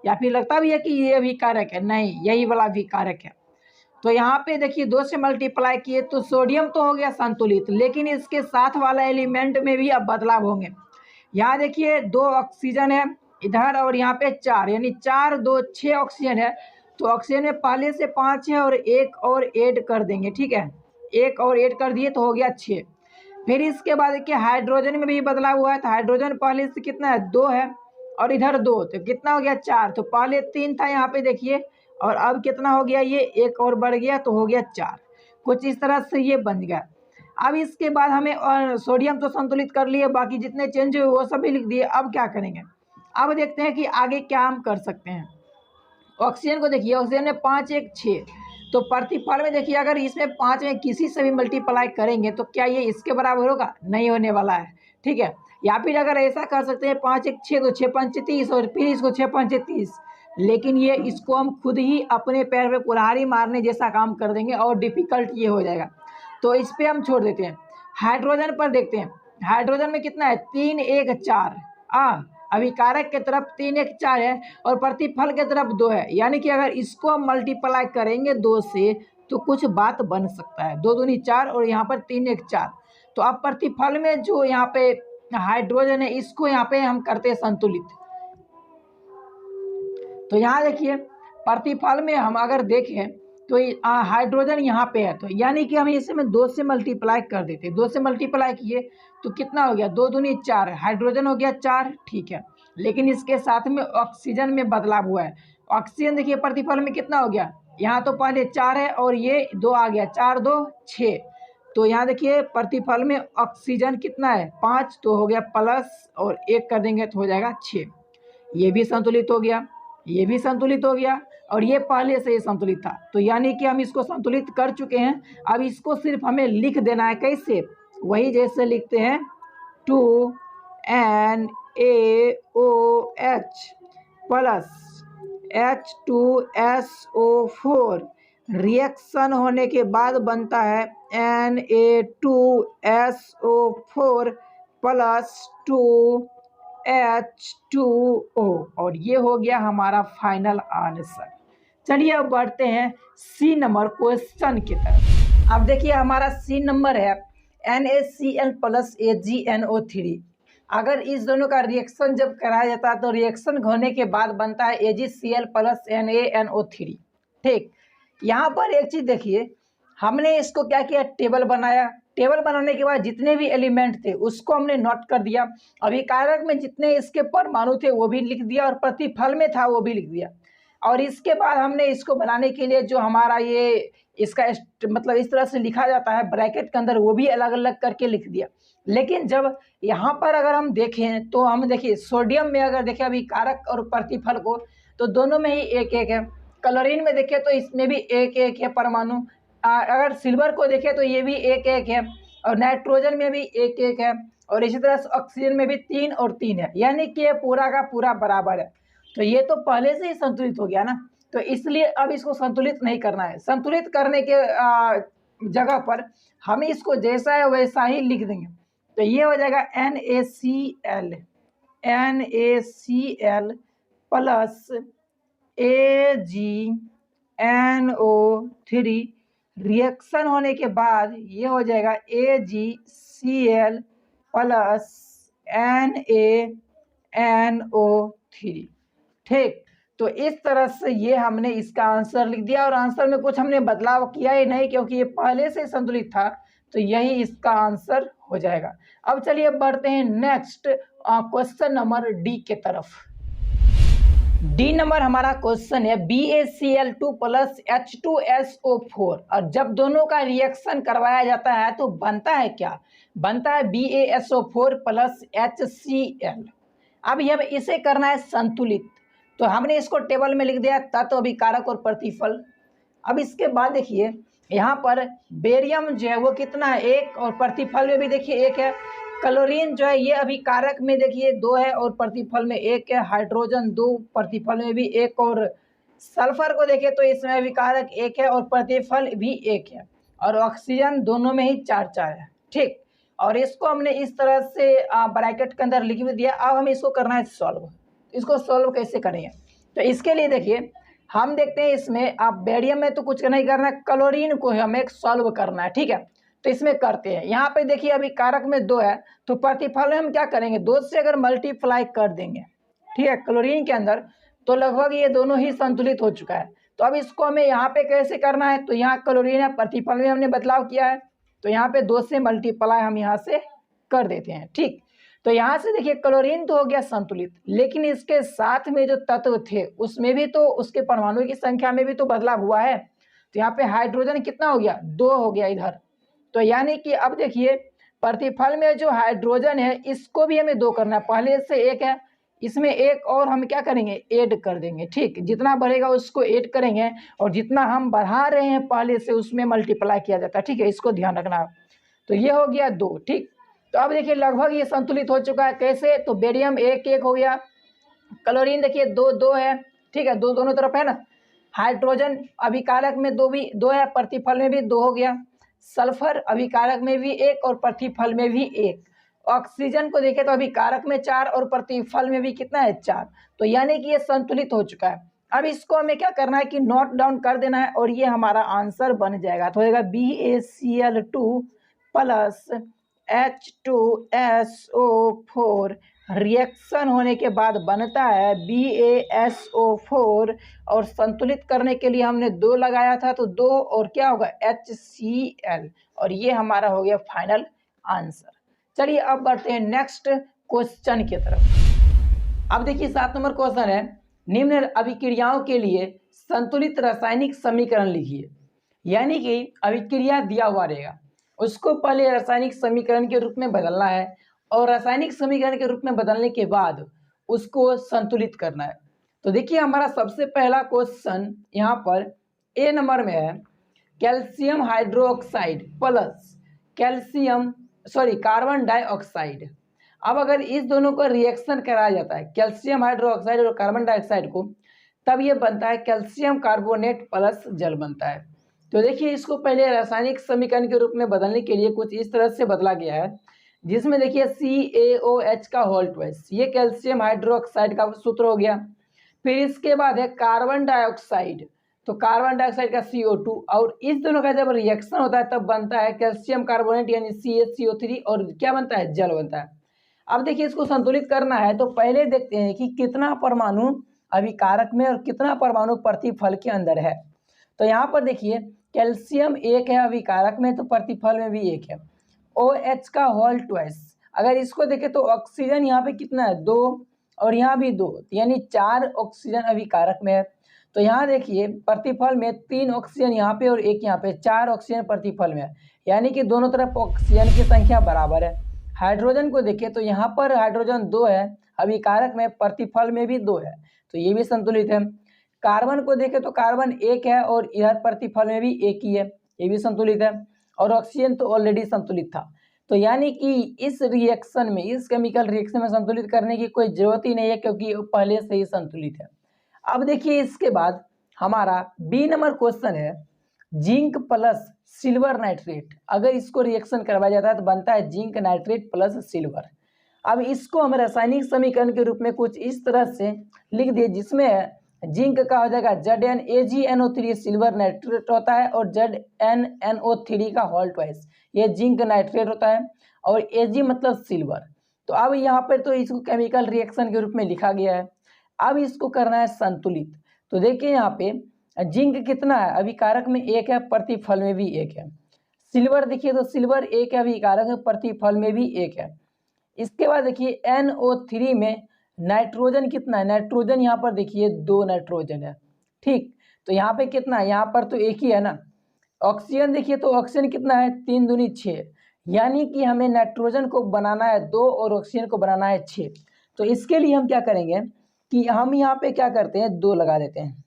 या फिर लगता भी है कि ये अभिकारक है, नहीं यही वाला अभिकारक है। तो यहाँ पे देखिए 2 से मल्टीप्लाई किए तो सोडियम तो हो गया संतुलित, लेकिन इसके साथ वाला एलिमेंट में भी अब बदलाव होंगे। यहाँ देखिए 2 ऑक्सीजन है इधर और यहाँ पे 4, यानी 4 2 6 ऑक्सीजन है। तो ऑक्सीजन में पहले से 5 है और 1 और ऐड कर देंगे, ठीक है। 1 और ऐड कर दिए तो हो गया 6। फिर इसके बाद देखिए हाइड्रोजन में भी बदलाव हुआ है। तो हाइड्रोजन पहले से कितना है 2 है और इधर 2, तो कितना हो गया 4। तो पहले 3 था यहाँ पे देखिए, और अब कितना हो गया, ये 1 और बढ़ गया तो हो गया 4। कुछ इस तरह से ये बन गया। अब इसके बाद हमें और सोडियम तो संतुलित कर लिए, बाकी जितने चेंज हुए वो सब भी लिख दिए। अब क्या करेंगे, अब देखते हैं कि आगे क्या हम कर सकते हैं। ऑक्सीजन को देखिए, ऑक्सीजन में 5 1 6, तो प्रतिफल में देखिए अगर इसमें 5 में किसी से भी मल्टीप्लाई करेंगे तो क्या ये इसके बराबर होगा, नहीं होने वाला है, ठीक है। या फिर अगर ऐसा कर सकते हैं 5 1 6 तो 6 5 30 और फिर इसको 6 5 30, लेकिन ये इसको हम खुद ही अपने पैर पे कुल्हाड़ी मारने जैसा काम कर देंगे और डिफिकल्ट ये हो जाएगा। तो इस पर हम छोड़ देते हैं। हाइड्रोजन पर देखते हैं, हाइड्रोजन में कितना है 3 1 4, अभिकारक के तरफ 3 1 4 है और प्रतिफल के तरफ 2 है, यानी कि अगर इसको हम मल्टीप्लाई करेंगे 2 से तो कुछ बात बन सकता है। 2 दूनी 4 और यहाँ पर 3 1 4। तो अब प्रतिफल में जो यहाँ पे हाइड्रोजन है इसको यहाँ पे हम करते हैं संतुलित। तो यहाँ देखिए प्रतिफल में हम अगर देखें तो हाइड्रोजन यहाँ पे है, तो यानी कि हम इसे में 2 से मल्टीप्लाई कर देते हैं। 2 से मल्टीप्लाई किए तो कितना हो गया 2 दूनी 4, हाइड्रोजन हो गया 4, ठीक है। लेकिन इसके साथ में ऑक्सीजन में बदलाव हुआ है। ऑक्सीजन देखिए प्रतिफल में कितना हो गया, यहाँ तो पहले 4 है और ये 2 आ गया, 4 2 6। तो यहाँ देखिए प्रतिफल में ऑक्सीजन कितना है 5, तो हो गया प्लस और 1 कर देंगे तो हो जाएगा 6। ये भी संतुलित हो गया, ये भी संतुलित हो गया और ये पहले से ही संतुलित था। तो यानी कि हम इसको संतुलित कर चुके हैं। अब इसको सिर्फ हमें लिख देना है, कैसे, वही जैसे लिखते हैं 2NaOH प्लस H2SO4 रिएक्शन होने के बाद बनता है Na2SO4 प्लस 2H2O, और ये हो गया हमारा फाइनल आंसर। चलिए अब बढ़ते हैं सी नंबर क्वेश्चन की तरफ। अब देखिए हमारा सी नंबर है NaCl प्लस AgNO3। अगर इस दोनों का रिएक्शन जब कराया जाता है तो रिएक्शन होने के बाद बनता है AgCl प्लस NaNO3। ठीक, यहाँ पर एक चीज़ देखिए, हमने इसको क्या किया, टेबल बनाया। टेबल बनाने के बाद जितने भी एलिमेंट थे उसको हमने नोट कर दिया। अभिकारक में जितने इसके परमाणु थे वो भी लिख दिया और प्रतिफल में था वो भी लिख दिया। और इसके बाद हमने इसको बनाने के लिए जो हमारा ये इसका मतलब इस तरह से लिखा जाता है ब्रैकेट के अंदर, वो भी अलग अलग करके लिख दिया। लेकिन जब यहाँ पर अगर हम देखें तो हम देखिए सोडियम में अगर देखें अभिकारक और प्रतिफल को, तो दोनों में ही एक एक है। क्लोरीन में देखें तो इसमें भी एक एक है परमाणु। अगर सिल्वर को देखें तो ये भी एक एक है, और नाइट्रोजन में भी एक एक है, और इसी तरह से ऑक्सीजन में भी 3 और 3 है, यानी कि ये पूरा का पूरा बराबर है। तो ये तो पहले से ही संतुलित हो गया ना, तो इसलिए अब इसको संतुलित नहीं करना है। संतुलित करने के जगह पर हम इसको जैसा है वैसा ही लिख देंगे। तो ये हो जाएगा NaCl प्लस AgNO3। रिएक्शन होने के बाद ये हो जाएगा AgCl प्लस NaNO3। ठीक, तो इस तरह से ये हमने इसका आंसर लिख दिया, और आंसर में कुछ हमने बदलाव किया ही नहीं क्योंकि ये पहले से संतुलित था, तो यही इसका आंसर हो जाएगा। अब चलिए बढ़ते हैं नेक्स्ट क्वेश्चन नंबर डी के तरफ। डी नंबर हमारा क्वेश्चन है BaCl2 प्लस H2SO4, और जब दोनों का रिएक्शन करवाया जाता है तो बनता है क्या, बनता है BaSO4 प्लस HCl। अब यह इसे करना है संतुलित, तो हमने इसको टेबल में लिख दिया तत्व, अभिकारक और प्रतिफल। अब इसके बाद देखिए यहाँ पर बेरियम जो है वो कितना है, 1, और प्रतिफल में भी देखिए 1 है। क्लोरीन जो है ये अभिकारक में देखिए 2 है और प्रतिफल में 1 है। हाइड्रोजन 2, प्रतिफल में भी 1, और सल्फर को देखिए तो इसमें अभिकारक 1 है और प्रतिफल भी 1 है, और ऑक्सीजन दोनों में ही 4-4 है। ठीक, और इसको हमने इस तरह से ब्रैकेट के अंदर लिख भी दिया। अब हमें इसको करना है सॉल्व। इसको सॉल्व कैसे करेंगे, तो इसके लिए देखिए हम देखते हैं इसमें आप बेरियम में तो कुछ नहीं करना है, क्लोरीन को हमें सॉल्व करना है। ठीक है, तो इसमें करते हैं। यहाँ पे देखिए अभी कारक में 2 है, तो प्रतिफल में हम क्या करेंगे, 2 से अगर मल्टीप्लाई कर देंगे, ठीक है, क्लोरीन के अंदर, तो लगभग ये दोनों ही संतुलित हो चुका है। तो अब इसको हमें यहाँ पे कैसे करना है, तो यहाँ क्लोरीन है, प्रतिफल में हमने बदलाव किया है, तो यहाँ पे 2 से मल्टीप्लाई हम यहाँ से कर देते हैं। ठीक, तो यहाँ से देखिए क्लोरीन तो हो गया संतुलित, लेकिन इसके साथ में जो तत्व थे उसमें भी तो उसके परमाणु की संख्या में भी तो बदलाव हुआ है। तो यहाँ पे हाइड्रोजन कितना हो गया, 2 हो गया इधर। तो यानी कि अब देखिए प्रतिफल में जो हाइड्रोजन है इसको भी हमें 2 करना है, पहले से 1 है, इसमें 1 और हम क्या करेंगे, ऐड कर देंगे। ठीक, जितना बढ़ेगा उसको ऐड करेंगे, और जितना हम बढ़ा रहे हैं पहले से उसमें मल्टीप्लाई किया जाता है। ठीक है, इसको ध्यान रखना। तो ये हो गया 2। ठीक, तो अब देखिए लगभग ये संतुलित हो चुका है। कैसे, तो बेरियम 1-1 हो गया, क्लोरीन देखिए 2-2 है। ठीक है, 2 दोनों तरफ है ना। हाइड्रोजन अभिकारक में 2 है, प्रतिफल में भी 2 हो गया। सल्फर अभिकारक में भी 1 और प्रतिफल में भी 1। ऑक्सीजन को देखें तो अभिकारक में 4 और प्रतिफल में भी कितना है, 4। तो यानी कि ये संतुलित हो चुका है। अब इसको हमें क्या करना है कि नोट डाउन कर देना है, और ये हमारा आंसर बन जाएगा। तो होगा BaCl2 प्लस H2SO4 रिएक्शन होने के बाद बनता है BaSO4, और संतुलित करने के लिए हमने 2 लगाया था, तो 2 और क्या होगा, HCl, और ये हमारा हो गया फाइनल आंसर। चलिए अब बढ़ते हैं नेक्स्ट क्वेश्चन की तरफ। अब देखिए 7 नंबर क्वेश्चन है, निम्न अभिक्रियाओं के लिए संतुलित रासायनिक समीकरण लिखिए। यानी कि अभिक्रिया दिया हुआ रहेगा, उसको पहले रासायनिक समीकरण के रूप में बदलना है, और रासायनिक समीकरण के रूप में बदलने के बाद उसको संतुलित करना है। तो देखिए हमारा सबसे पहला क्वेश्चन यहाँ पर ए नंबर में है, calcium hydroxide plus carbon dioxide. अब अगर इस दोनों को रिएक्शन कराया जाता है, कैल्शियम हाइड्रोक्साइड और कार्बन डाइऑक्साइड को, तब ये बनता है कैल्शियम कार्बोनेट प्लस जल बनता है। तो देखिए इसको पहले रासायनिक समीकरण के रूप में बदलने के लिए कुछ इस तरह से बदला गया है, जिसमें देखिए CaOH का होल ट्वाइस, ये कैल्शियम हाइड्रोक्साइड का सूत्र हो गया। फिर इसके बाद है कार्बन डाइऑक्साइड, तो कार्बन डाइऑक्साइड का CO2, और इस दोनों का जब रिएक्शन होता है तब बनता है कैल्शियम कार्बोनेट यानी CaCO3, और क्या बनता है, जल बनता है। अब देखिए इसको संतुलित करना है तो पहले देखते हैं कि कितना परमाणु अभिकारक में और कितना परमाणु प्रतिफल के अंदर है। तो यहाँ पर देखिए कैल्शियम 1 है अभिकारक में, तो प्रतिफल में भी 1 है। OH का होल ट्वाइस, अगर इसको देखें तो ऑक्सीजन यहाँ पे कितना है, 2, और यहाँ भी 2, यानी 4 ऑक्सीजन अभिकारक में है। तो यहाँ देखिए प्रतिफल में 3 ऑक्सीजन यहाँ पे और 1 यहाँ पे, 4 ऑक्सीजन प्रतिफल में है, यानी कि दोनों तरफ ऑक्सीजन की संख्या बराबर है। हाइड्रोजन को देखें तो यहाँ पर हाइड्रोजन 2 है अभिकारक में, प्रतिफल में भी 2 है, तो ये भी संतुलित है। कार्बन को देखें तो कार्बन 1 है और इधर प्रतिफल में भी 1 ही है, ये भी संतुलित है। और ऑक्सीजन तो ऑलरेडी संतुलित था, तो यानी कि इस रिएक्शन में, इस केमिकल रिएक्शन में संतुलित करने की कोई जरूरत ही नहीं है, क्योंकि वो पहले से ही संतुलित है। अब देखिए इसके बाद हमारा बी नंबर क्वेश्चन है, जिंक प्लस सिल्वर नाइट्रेट, अगर इसको रिएक्शन करवाया जाता है तो बनता है जिंक नाइट्रेट प्लस सिल्वर। अब इसको हम रासायनिक समीकरण के रूप में कुछ इस तरह से लिख दिए, जिसमें जिंक का हो जाएगा ZnAgNO3, सिल्वर नाइट्रेट होता है, और ZnNO3 का होल ट्वाइस, ये जिंक नाइट्रेट होता है, और Ag मतलब सिल्वर। तो अब यहाँ पर तो इसको केमिकल रिएक्शन के रूप में लिखा गया है। अब इसको करना है संतुलित। तो देखिए यहाँ पे जिंक कितना है, अभिकारक में 1 है, प्रतिफल में भी 1 है। सिल्वर देखिए तो सिल्वर 1 है अभिकारक में, प्रतिफल में भी 1 है। इसके बाद देखिए NO3 में नाइट्रोजन कितना है, नाइट्रोजन यहाँ पर देखिए 2 नाइट्रोजन है, ठीक। तो यहाँ पे कितना है, यहाँ पर तो 1 ही है ना। ऑक्सीजन देखिए तो ऑक्सीजन कितना है, 3 दूनी 6, यानी कि हमें नाइट्रोजन को बनाना है 2 और ऑक्सीजन को बनाना है 6। तो इसके लिए हम क्या करेंगे कि हम यहाँ पे क्या करते हैं, 2 लगा देते हैं।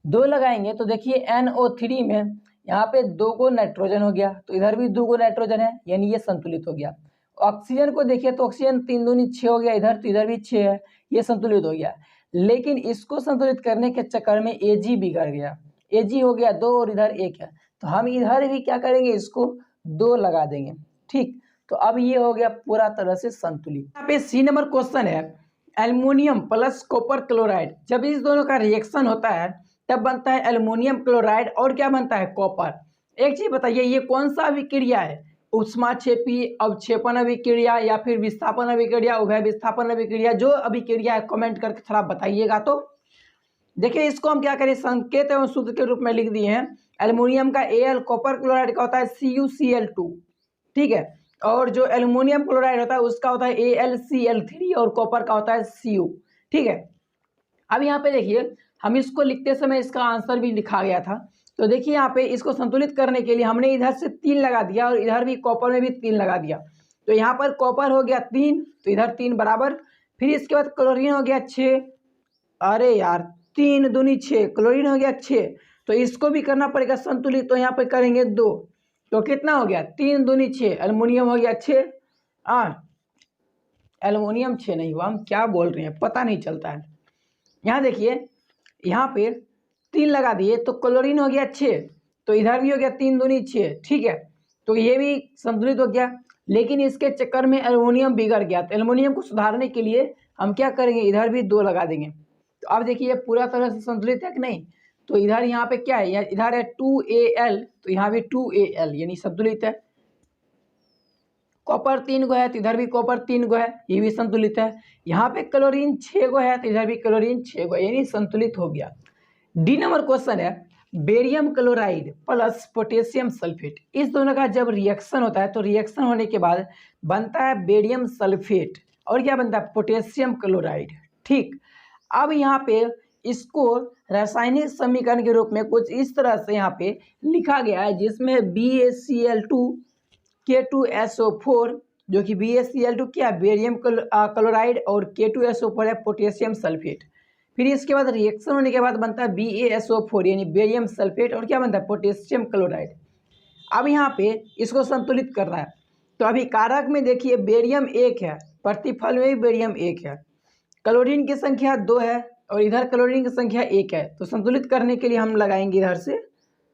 2 लगाएंगे तो देखिए NO3 में यहाँ पे 2 को नाइट्रोजन हो गया, तो इधर भी 2 को नाइट्रोजन है, यानी ये संतुलित हो गया। ऑक्सीजन को देखिए तो ऑक्सीजन 3 दूनी 6 हो गया इधर, तो इधर भी 6 है, ये संतुलित हो गया। लेकिन इसको संतुलित करने के चक्कर में Ag बिगड़ गया, Ag हो गया 2 और इधर 1 है, तो हम इधर भी क्या करेंगे, इसको 2 लगा देंगे, ठीक। तो अब ये हो गया पूरा तरह से संतुलित। यहाँ पे सी नंबर क्वेश्चन है, एल्युमिनियम प्लस कॉपर क्लोराइड, जब इस दोनों का रिएक्शन होता है तब बनता है एल्युमिनियम क्लोराइड, और क्या बनता है, कॉपर। एक चीज बताइए, ये कौन सा अभिक्रिया है, उष्माक्षेपी अवक्षेपण अभिक्रिया या फिर विस्थापन अभिक्रिया, उभय विस्थापन अभिक्रिया, जो अभिक्रिया है कमेंट करके थोड़ा बताइएगा। तो देखिए इसको हम क्या करें, संकेत एवं सूत्र के रूप में लिख दिए हैं। एल्युमिनियम का Al, कॉपर क्लोराइड का होता है CuCl2, ठीक है, और जो एल्युमिनियम क्लोराइड होता है उसका होता है AlCl3, और कॉपर का होता है Cu, ठीक है। अब यहाँ पे देखिए हम इसको लिखते समय इसका आंसर भी लिखा गया था। तो देखिए यहाँ पे इसको संतुलित करने के लिए हमने इधर से 3 लगा दिया, और इधर भी कॉपर में भी 3 लगा दिया। तो यहाँ पर कॉपर हो गया 3, तो इधर 3 बराबर। फिर इसके बाद क्लोरीन हो गया 6, अरे यार 3 दूनी 6, क्लोरीन हो गया 6, तो इसको भी करना पड़ेगा संतुलित, तो यहाँ पे करेंगे 2, तो कितना हो गया, 3 दूनी 6, एल्युमिनियम हो गया 6, एल्युमिनियम 6 नहीं हुआ, हम क्या बोल रहे हैं पता नहीं चलता है। यहाँ देखिए यहाँ पे 3 लगा दिए तो क्लोरीन हो गया 6, तो इधर भी हो गया 3 दूनी 6, ठीक है, तो ये भी संतुलित हो गया। लेकिन इसके चक्कर में एल्युमिनियम बिगड़ गया, तो एल्युमिनियम को सुधारने के लिए हम क्या करेंगे, इधर भी 2 लगा देंगे। तो अब देखिए ये पूरा तरह से संतुलित है कि नहीं। तो इधर यहाँ पे क्या है, इधर है 2Al, तो यहाँ भी 2Al, यानी संतुलित है। कॉपर 3 गो है, तो इधर भी कॉपर 3 गो है, ये भी संतुलित है। यहाँ पे क्लोरीन 6 गो है, तो इधर भी क्लोरीन 6 गो, यानी संतुलित हो गया। डी नंबर क्वेश्चन है, barium chloride plus potassium sulphate, इस दोनों का जब रिएक्शन होता है तो रिएक्शन होने के बाद बनता है बेरियम सल्फेट, और क्या बनता है, पोटेशियम क्लोराइड, ठीक। अब यहाँ पे इसको रासायनिक समीकरण के रूप में कुछ इस तरह से यहाँ पे लिखा गया है, जिसमें BaCl2 K2SO4, जो कि BaCl2 क्या है, बेरियम क्लोराइड, और K2SO4 है पोटेशियम सल्फेट। फिर इसके बाद रिएक्शन होने के बाद बनता है BaSO4, यानी बेरियम सल्फेट, और क्या बनता है, पोटेशियम क्लोराइड। अब यहाँ पे इसको संतुलित करना है, तो अभी कारक में देखिए बेरियम 1 है, प्रतिफल में भी बेरियम 1 है, क्लोरीन की संख्या 2 है, और इधर क्लोरीन की संख्या 1 है। तो संतुलित करने के लिए हम लगाएंगे इधर से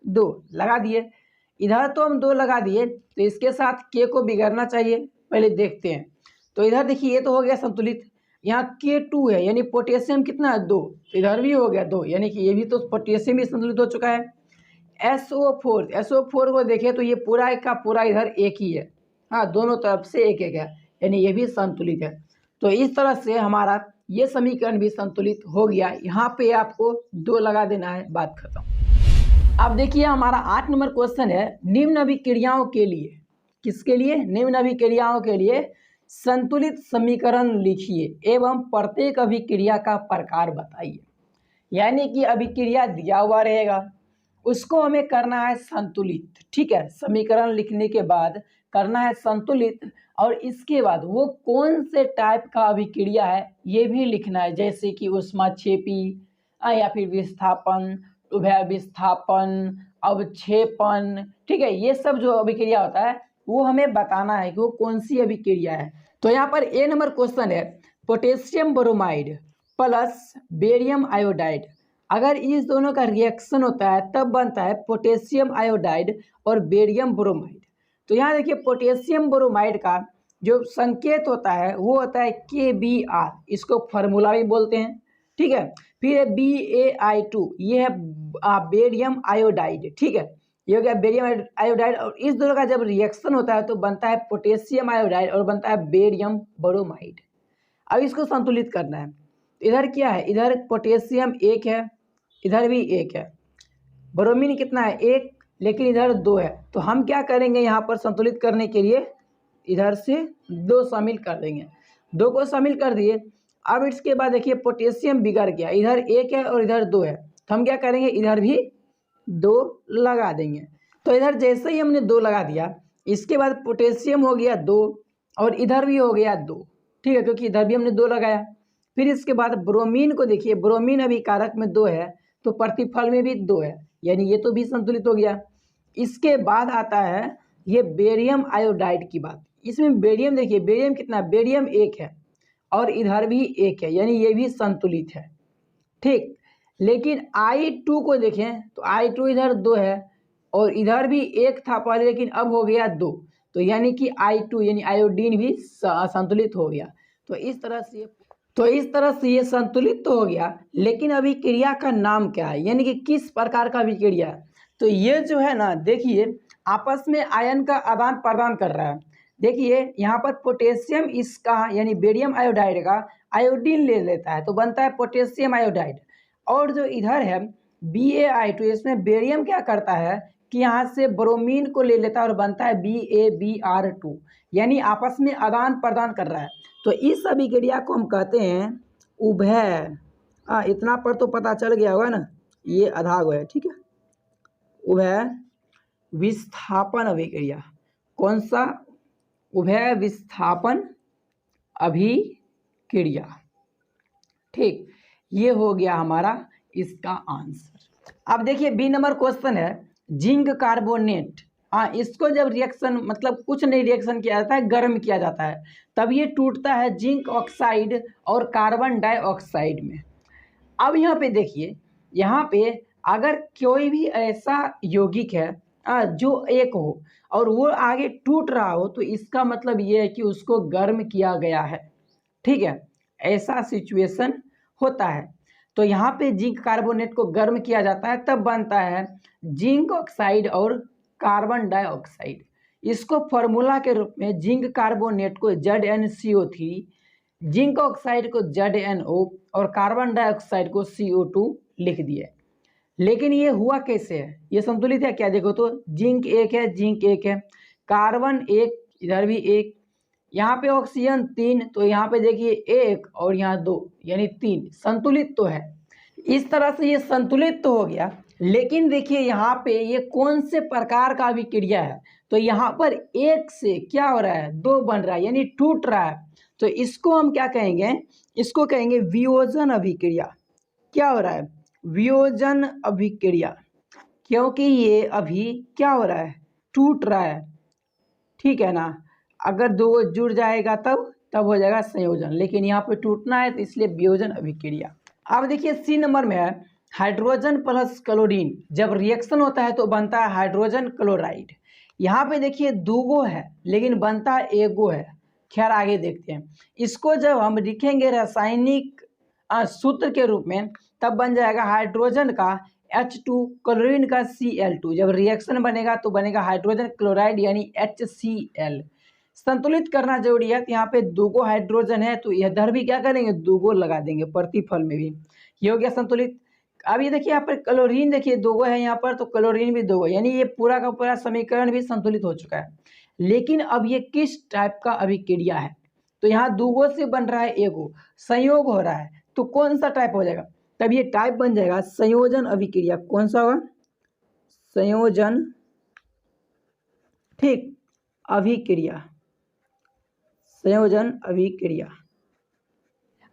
2 लगा दिए। इधर तो हम 2 लगा दिए, तो इसके साथ K को बिगड़ना चाहिए, पहले देखते हैं। तो इधर देखिए ये तो हो गया संतुलित, यहाँ K2 है यानी पोटेशियम कितना है 2, तो इधर भी हो गया 2 यानी कि ये भी तो पोटेशियम भी संतुलित हो चुका है। SO4 को देखें तो ये पूरा का पूरा इधर एक ही है, हाँ दोनों तरफ से एक एक है यानी ये भी संतुलित है। तो इस तरह से हमारा ये समीकरण भी संतुलित हो गया। यहाँ पे आपको 2 लगा देना है, बात खत्म। अब देखिए हमारा 8 नंबर क्वेश्चन है, निम्न अभिक्रियाओं के लिए, किसके लिए? निम्न अभिक्रियाओं के लिए संतुलित समीकरण लिखिए एवं प्रत्येक अभिक्रिया का प्रकार बताइए। यानी कि अभिक्रिया दिया हुआ रहेगा, उसको हमें करना है संतुलित, ठीक है। समीकरण लिखने के बाद करना है संतुलित, और इसके बाद वो कौन से टाइप का अभिक्रिया है ये भी लिखना है, जैसे कि ऊष्माक्षेपी या फिर विस्थापन, उभय विस्थापन, अवक्षेपण, ठीक है। ये सब जो अभिक्रिया होता है वो हमें बताना है कि वो कौन सी अभिक्रिया है। तो यहाँ पर ए नंबर क्वेश्चन है, potassium bromide plus barium iodide, अगर इस दोनों का रिएक्शन होता है तब बनता है पोटेशियम आयोडाइड और बेरियम ब्रोमाइड। तो यहाँ देखिए पोटेशियम ब्रोमाइड का जो संकेत होता है वो होता है KBr, इसको फार्मूला भी बोलते हैं, ठीक है। फिर है BaI2, ये है बेरियम आयोडाइड, ठीक है। ये हो गया बेरियम आयोडाइड, और इस दोनों का जब रिएक्शन होता है तो बनता है पोटेशियम आयोडाइड और बनता है बेरियम ब्रोमाइड। अब इसको संतुलित करना है, इधर क्या है, इधर पोटेशियम 1 है, इधर भी 1 है, ब्रोमीन कितना है 1, लेकिन इधर 2 है। तो हम क्या करेंगे यहाँ पर संतुलित करने के लिए इधर से 2 शामिल कर देंगे, 2 को शामिल कर दिए। अब इसके बाद देखिए पोटेशियम बिगड़ गया, इधर 1 है और इधर 2 है, तो हम क्या करेंगे इधर भी 2 लगा देंगे। तो इधर जैसे ही हमने 2 लगा दिया, इसके बाद पोटेशियम हो गया 2 और इधर भी हो गया 2, ठीक है, क्योंकि इधर भी हमने 2 लगाया। फिर इसके बाद ब्रोमीन को देखिए, ब्रोमीन अभी कारक में 2 है तो प्रतिफल में भी 2 है, यानी ये तो भी संतुलित हो गया। इसके बाद आता है ये बेरियम आयोडाइड की बात। इसमें बेरियम देखिए, बेरियम कितना, बेरियम 1 है और इधर भी 1 है, यानी ये भी संतुलित है, ठीक। लेकिन I2 को देखें तो I2 इधर 2 है और इधर भी 1 था पहले, लेकिन अब हो गया 2, तो यानी कि I2 यानी आयोडीन भी संतुलित हो गया। तो इस तरह से ये संतुलित तो हो गया, लेकिन अभिक्रिया का नाम क्या है, यानी कि किस प्रकार का अभिक्रिया है। तो ये जो है ना, देखिए आपस में आयन का आदान प्रदान कर रहा है। देखिए यहाँ पर पोटेशियम इसका यानी बेरियम आयोडाइड का आयोडीन ले लेता है तो बनता है पोटेशियम आयोडाइड, और जो इधर है BaI2, इसमें बेरियम क्या करता है कि यहाँ से ब्रोमीन को ले लेता है और बनता है BaBr2, यानी आपस में आदान प्रदान कर रहा है। तो इस अभिक्रिया को हम कहते हैं उभय, इतना पर तो पता चल गया होगा ना, ये अधागो है, ठीक है। उभय विस्थापन अभिक्रिया, कौन सा, उभय विस्थापन अभिक्रिया, ठीक। ये हो गया हमारा इसका आंसर। अब देखिए बी नंबर क्वेश्चन है, जिंक कार्बोनेट, इसको जब रिएक्शन मतलब कुछ नहीं रिएक्शन किया जाता है, गर्म किया जाता है, तब ये टूटता है जिंक ऑक्साइड और कार्बन डाइऑक्साइड में। अब यहाँ पे देखिए, यहाँ पे अगर कोई भी ऐसा यौगिक है जो एक हो और वो आगे टूट रहा हो, तो इसका मतलब ये है कि उसको गर्म किया गया है, ठीक है, ऐसा सिचुएशन होता है। तो यहाँ पे जिंक कार्बोनेट को गर्म किया जाता है, तब बनता है जिंक ऑक्साइड और कार्बन डाइऑक्साइड। इसको फार्मूला के रूप में जिंक कार्बोनेट को ZnCO3, जिंक ऑक्साइड को ZnO और कार्बन डाइऑक्साइड को CO2 लिख दिए। लेकिन ये हुआ कैसे है, ये संतुलित है क्या, देखो तो जिंक 1 है, जिंक 1 है, कार्बन 1, इधर भी 1, यहाँ पे ऑक्सीजन 3, तो यहाँ पे देखिए 1 और यहाँ 2 यानी 3, संतुलित तो है। इस तरह से ये संतुलित तो हो गया, लेकिन देखिए यहाँ पे ये कौन से प्रकार का अभिक्रिया है, तो यहाँ पर 1 से क्या हो रहा है, 2 बन रहा है यानी टूट रहा है। तो इसको हम क्या कहेंगे, इसको कहेंगे वियोजन अभिक्रिया। क्या हो रहा है, वियोजन अभिक्रिया, क्योंकि ये अभी क्या हो रहा है, टूट रहा है, ठीक है ना। अगर 2 जुड़ जाएगा तब हो जाएगा संयोजन, लेकिन यहाँ पे टूटना है तो इसलिए वियोजन अभिक्रिया। अब देखिए सी नंबर में है, हाइड्रोजन प्लस क्लोरीन जब रिएक्शन होता है तो बनता है हाइड्रोजन क्लोराइड। यहाँ पे देखिए दूगो है लेकिन बनता है एगो है। खैर आगे देखते हैं। इसको जब हम लिखेंगे रासायनिक सूत्र के रूप में तब बन जाएगा हाइड्रोजन का H2 क्लोरीन का Cl2। जब रिएक्शन बनेगा तो बनेगा हाइड्रोजन क्लोराइड यानी HCl। संतुलित करना जरूरी है। तो यहाँ पे दूगो हाइड्रोजन है तो इधर भी क्या करेंगे दूगो लगा देंगे प्रतिफल में भी। ये हो गया संतुलित। अब ये देखिए यहाँ पर क्लोरीन देखिए दूगो है यहाँ पर तो क्लोरीन भी दूगो यानी ये पूरा का पूरा समीकरण भी संतुलित हो चुका है। लेकिन अब ये किस टाइप का अभिक्रिया है तो यहाँ दूगो से बन रहा है एगो संयोग हो रहा है तो कौन सा टाइप हो जाएगा तब ये टाइप बन जाएगा संयोजन अभिक्रिया। कौन सा होगा संयोजन ठीक अभिक्रिया संयोजन अभिक्रिया।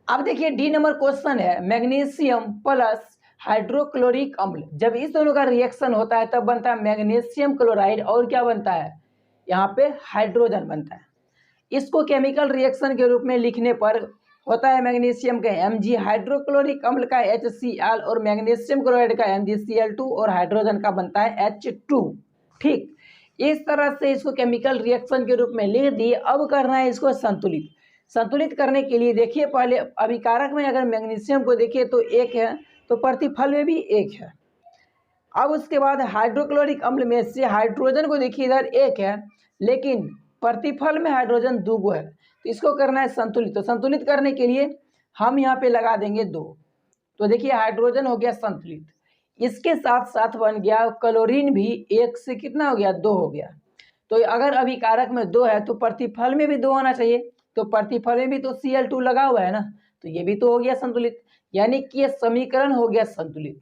अब देखिए डी नंबर क्वेश्चन है मैग्नीशियम प्लस हाइड्रोक्लोरिक अम्ल जब इस दोनों का रिएक्शन होता है तब बनता है मैग्नीशियम क्लोराइड और क्या बनता है यहाँ पे हाइड्रोजन बनता है। इसको केमिकल रिएक्शन के रूप में लिखने पर होता है मैग्नीशियम का Mg हाइड्रोक्लोरिक अम्ल का HCl और मैग्नीशियम क्लोराइड का MgCl2 और हाइड्रोजन का बनता है H2। ठीक इस तरह से इसको केमिकल रिएक्शन के रूप में लिख दिए। अब करना है इसको संतुलित। संतुलित करने के लिए देखिए पहले अभिकारक में अगर मैग्नीशियम को देखिए तो एक है तो प्रतिफल में भी एक है। अब उसके बाद हाइड्रोक्लोरिक अम्ल में से हाइड्रोजन को देखिए इधर एक है लेकिन प्रतिफल में हाइड्रोजन दूगो है तो इसको करना है संतुलित। तो संतुलित करने के लिए हम यहाँ पे लगा देंगे 2। तो देखिए हाइड्रोजन हो गया संतुलित। इसके साथ साथ बन गया क्लोरीन भी 1 से कितना हो गया 2 हो गया। तो अगर अभिकारक में 2 है तो प्रतिफल में भी 2 होना चाहिए तो प्रतिफल में भी तो Cl2 लगा हुआ है ना तो ये भी तो हो गया संतुलित यानी कि ये समीकरण हो गया संतुलित।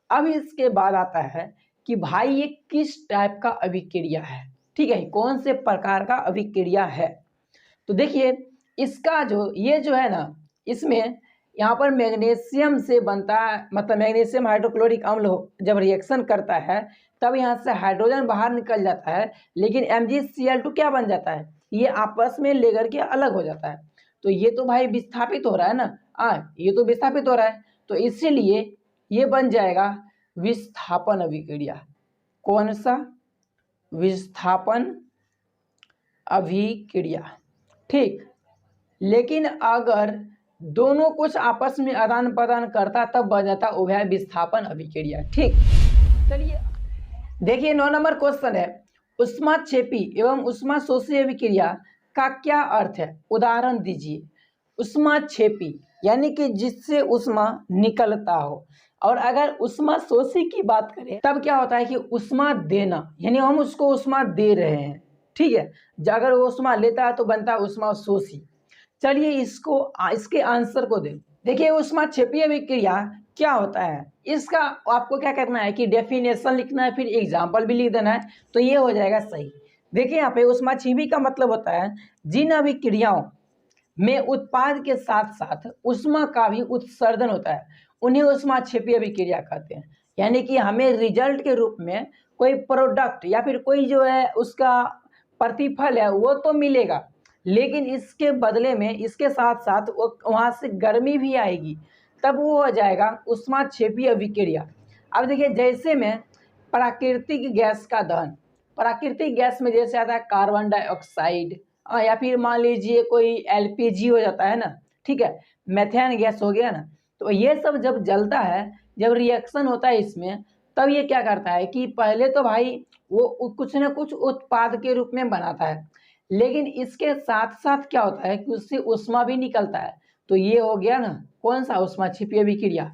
अब इसके बाद आता है कि भाई ये किस टाइप का अभिक्रिया है। ठीक है कौन से प्रकार का अभिक्रिया है तो देखिए इसका ये जो है ना इसमें यहाँ पर मैग्नीशियम से बनता है मतलब मैग्नीशियम हाइड्रोक्लोरिक अम्ल जब रिएक्शन करता है तब यहाँ से हाइड्रोजन बाहर निकल जाता है लेकिन MgCl2 क्या बन जाता है ये आपस में लेकर के अलग हो जाता है। तो ये तो भाई विस्थापित हो रहा है ना ये तो विस्थापित हो रहा है तो इसीलिए ये बन जाएगा विस्थापन अभिक्रिया। कौन सा विस्थापन अभिक्रिया। ठीक लेकिन अगर दोनों कुछ आपस में आदान प्रदान करता तब बन जाता उभय विस्थापन अभिक्रिया। ठीक चलिए देखिए 9 नंबर क्वेश्चन है ऊष्माक्षेपी एवं ऊष्माशोषी अभिक्रिया का क्या अर्थ है उदाहरण दीजिए। ऊष्माक्षेपी यानी कि जिससे ऊष्मा निकलता हो और अगर ऊष्माशोषी की बात करें तब क्या होता है कि ऊष्मा देना यानी हम उसको ऊष्मा दे रहे हैं। ठीक है अगर वो ऊष्मा लेता है तो बनता है ऊष्माशोषी। चलिए इसके आंसर को देखिए ऊष्माक्षेपी अभिक्रिया क्या होता है इसका आपको क्या करना है कि डेफिनेशन लिखना है फिर एग्जाम्पल भी लिख देना है तो ये हो जाएगा सही। देखिए यहाँ पे ऊष्माक्षेपी का मतलब होता है जिन अभिक्रियाओं में उत्पाद के साथ साथ ऊष्मा का भी उत्सर्जन होता है उन्हें ऊष्माक्षेपी अभिक्रिया कहते हैं। यानी कि हमें रिजल्ट के रूप में कोई प्रोडक्ट या फिर कोई जो है उसका प्रतिफल है वो तो मिलेगा लेकिन इसके बदले में इसके साथ साथ वहाँ से गर्मी भी आएगी तब वो हो जाएगा ऊष्माक्षेपी अभिक्रिया। अब देखिए जैसे में प्राकृतिक गैस का दहन प्राकृतिक गैस में जैसे आता है कार्बन डाइऑक्साइड या फिर मान लीजिए कोई LPG हो जाता है ना। ठीक है मेथेन गैस हो गया ना तो ये सब जब जलता है जब रिएक्शन होता है इसमें तब ये क्या करता है कि पहले तो भाई वो कुछ ना कुछ उत्पाद के रूप में बनाता है लेकिन इसके साथ साथ क्या होता है कि उससे ऊष्मा भी निकलता है तो ये हो गया ना कौन सा ऊष्माक्षेपी अभिक्रिया।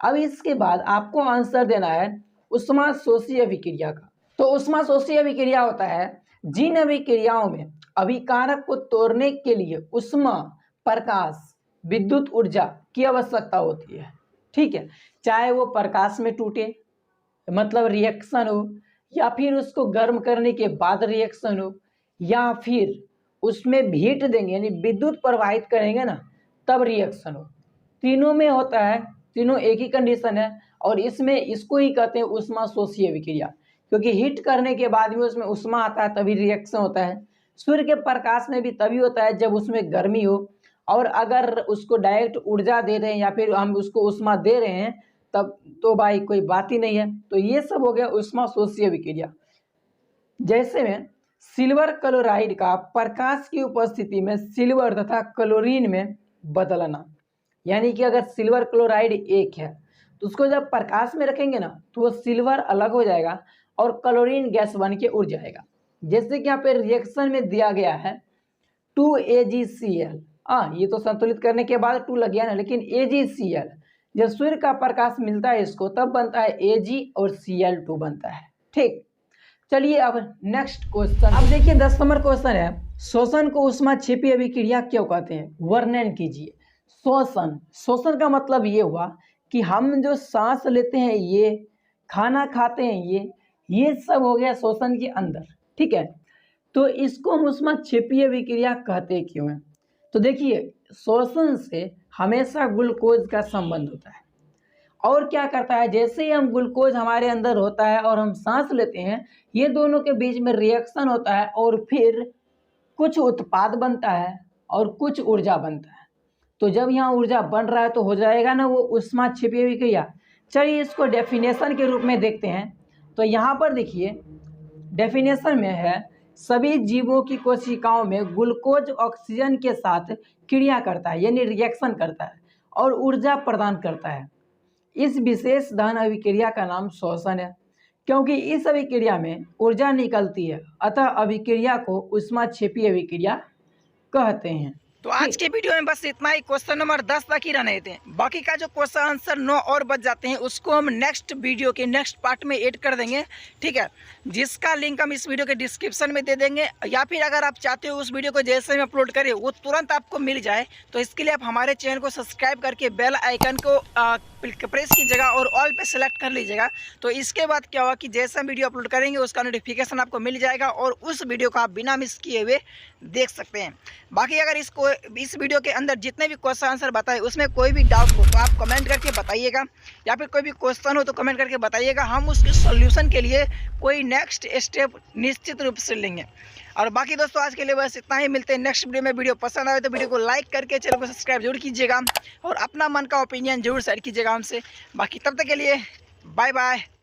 अब इसके बाद आपको आंसर देना है ऊष्माशोषी अभिक्रिया का। तो ऊष्माशोषी अभिक्रिया होता है जिन अभिक्रियाओं में अभिकारक को तोड़ने के लिए ऊष्मा प्रकाश विद्युत ऊर्जा की आवश्यकता होती है। ठीक है चाहे वो प्रकाश में टूटे मतलब रिएक्शन हो या फिर उसको गर्म करने के बाद रिएक्शन हो या फिर उसमें हीट देंगे यानी विद्युत प्रवाहित करेंगे ना तब रिएक्शन हो। तीनों में होता है तीनों एक ही कंडीशन है और इसमें इसको ही कहते हैं ऊष्माशोषी अभिक्रिया क्योंकि हीट करने के बाद में उसमें ऊष्मा आता है तभी रिएक्शन होता है। सूर्य के प्रकाश में भी तभी होता है जब उसमें गर्मी हो और अगर उसको डायरेक्ट ऊर्जा दे रहे हैं या फिर हम उसको ऊष्मा दे रहे हैं तब तो भाई कोई बात ही नहीं है। तो ये सब हो गया ऊष्माशोषी अभिक्रिया। जैसे में सिल्वर क्लोराइड का प्रकाश की उपस्थिति में सिल्वर तथा क्लोरीन में बदलना, यानी कि अगर सिल्वर क्लोराइड एक है तो उसको जब प्रकाश में रखेंगे ना तो वो सिल्वर अलग हो जाएगा और क्लोरीन गैस बन के उड़ जाएगा। जैसे कि यहाँ पे रिएक्शन में दिया गया है 2AgCl, ये तो संतुलित करने के बाद 2 लग गया ना, लेकिन AgCl जब सूर्य का प्रकाश मिलता है इसको तब बनता है Ag और Cl2 बनता है। ठीक, चलिए अब नेक्स्ट क्वेश्चन। अब देखिए 10 नंबर क्वेश्चन है, शोषण को ऊष्माक्षेपी अभिक्रिया क्यों कहते हैं, वर्णन कीजिए। शोषण का मतलब ये हुआ कि हम जो सांस लेते हैं, ये खाना खाते हैं, ये सब हो गया शोषण के अंदर। ठीक है, तो इसको हम ऊष्माक्षेपी अभिक्रिया कहते क्यों हैं। तो देखिए शोषण से हमेशा ग्लूकोज का संबंध होता है और क्या करता है, जैसे ही हम ग्लूकोज हमारे अंदर होता है और हम सांस लेते हैं, ये दोनों के बीच में रिएक्शन होता है और फिर कुछ उत्पाद बनता है और कुछ ऊर्जा बनता है। तो जब यहाँ ऊर्जा बन रहा है तो हो जाएगा ना वो ऊष्माक्षेपी अभिक्रिया। चलिए इसको डेफिनेशन के रूप में देखते हैं। तो यहाँ पर देखिए डेफिनेशन में है, सभी जीवों की कोशिकाओं में ग्लूकोज ऑक्सीजन के साथ क्रिया करता है, यानी रिएक्शन करता है और ऊर्जा प्रदान करता है। इस विशेष दहन अभिक्रिया का नाम शोषण है, क्योंकि इस अभिक्रिया में ऊर्जा निकलती है, अतः अभिक्रिया को ऊष्माक्षेपी अभिक्रिया कहते हैं। तो आज के वीडियो में बस इतना ही, क्वेश्चन नंबर 10 तक ही रहने देते हैं। बाकी का जो क्वेश्चन आंसर 9 और बच जाते हैं उसको हम नेक्स्ट वीडियो के नेक्स्ट पार्ट में ऐड कर देंगे। ठीक है, जिसका लिंक हम इस वीडियो के डिस्क्रिप्शन में दे देंगे, या फिर अगर आप चाहते हो उस वीडियो को जैसे हम अपलोड करें वो तुरंत आपको मिल जाए, तो इसके लिए आप हमारे चैनल को सब्सक्राइब करके बेल आइकन को प्रेस कीजिएगा और ऑल पे सेलेक्ट कर लीजिएगा। तो इसके बाद क्या होगा कि जैसे हम वीडियो अपलोड करेंगे उसका नोटिफिकेशन आपको मिल जाएगा और उस वीडियो को आप बिना मिस किए हुए देख सकते हैं। बाकी अगर इस वीडियो के अंदर जितने भी क्वेश्चन आंसर बताए उसमें कोई भी डाउट हो तो आप कमेंट करके बताइएगा, या फिर कोई भी क्वेश्चन हो तो कमेंट करके बताइएगा। हम उसके सॉल्यूशन के लिए कोई नेक्स्ट स्टेप निश्चित रूप से लेंगे। और बाकी दोस्तों आज के लिए बस इतना ही, मिलते हैं नेक्स्ट वीडियो में। वीडियो पसंद आए तो वीडियो को लाइक करके चैनल को सब्सक्राइब जरूर कीजिएगा और अपना मन का ओपिनियन जरूर शेयर कीजिएगा हमसे। बाकी तब तक के लिए बाय बाय।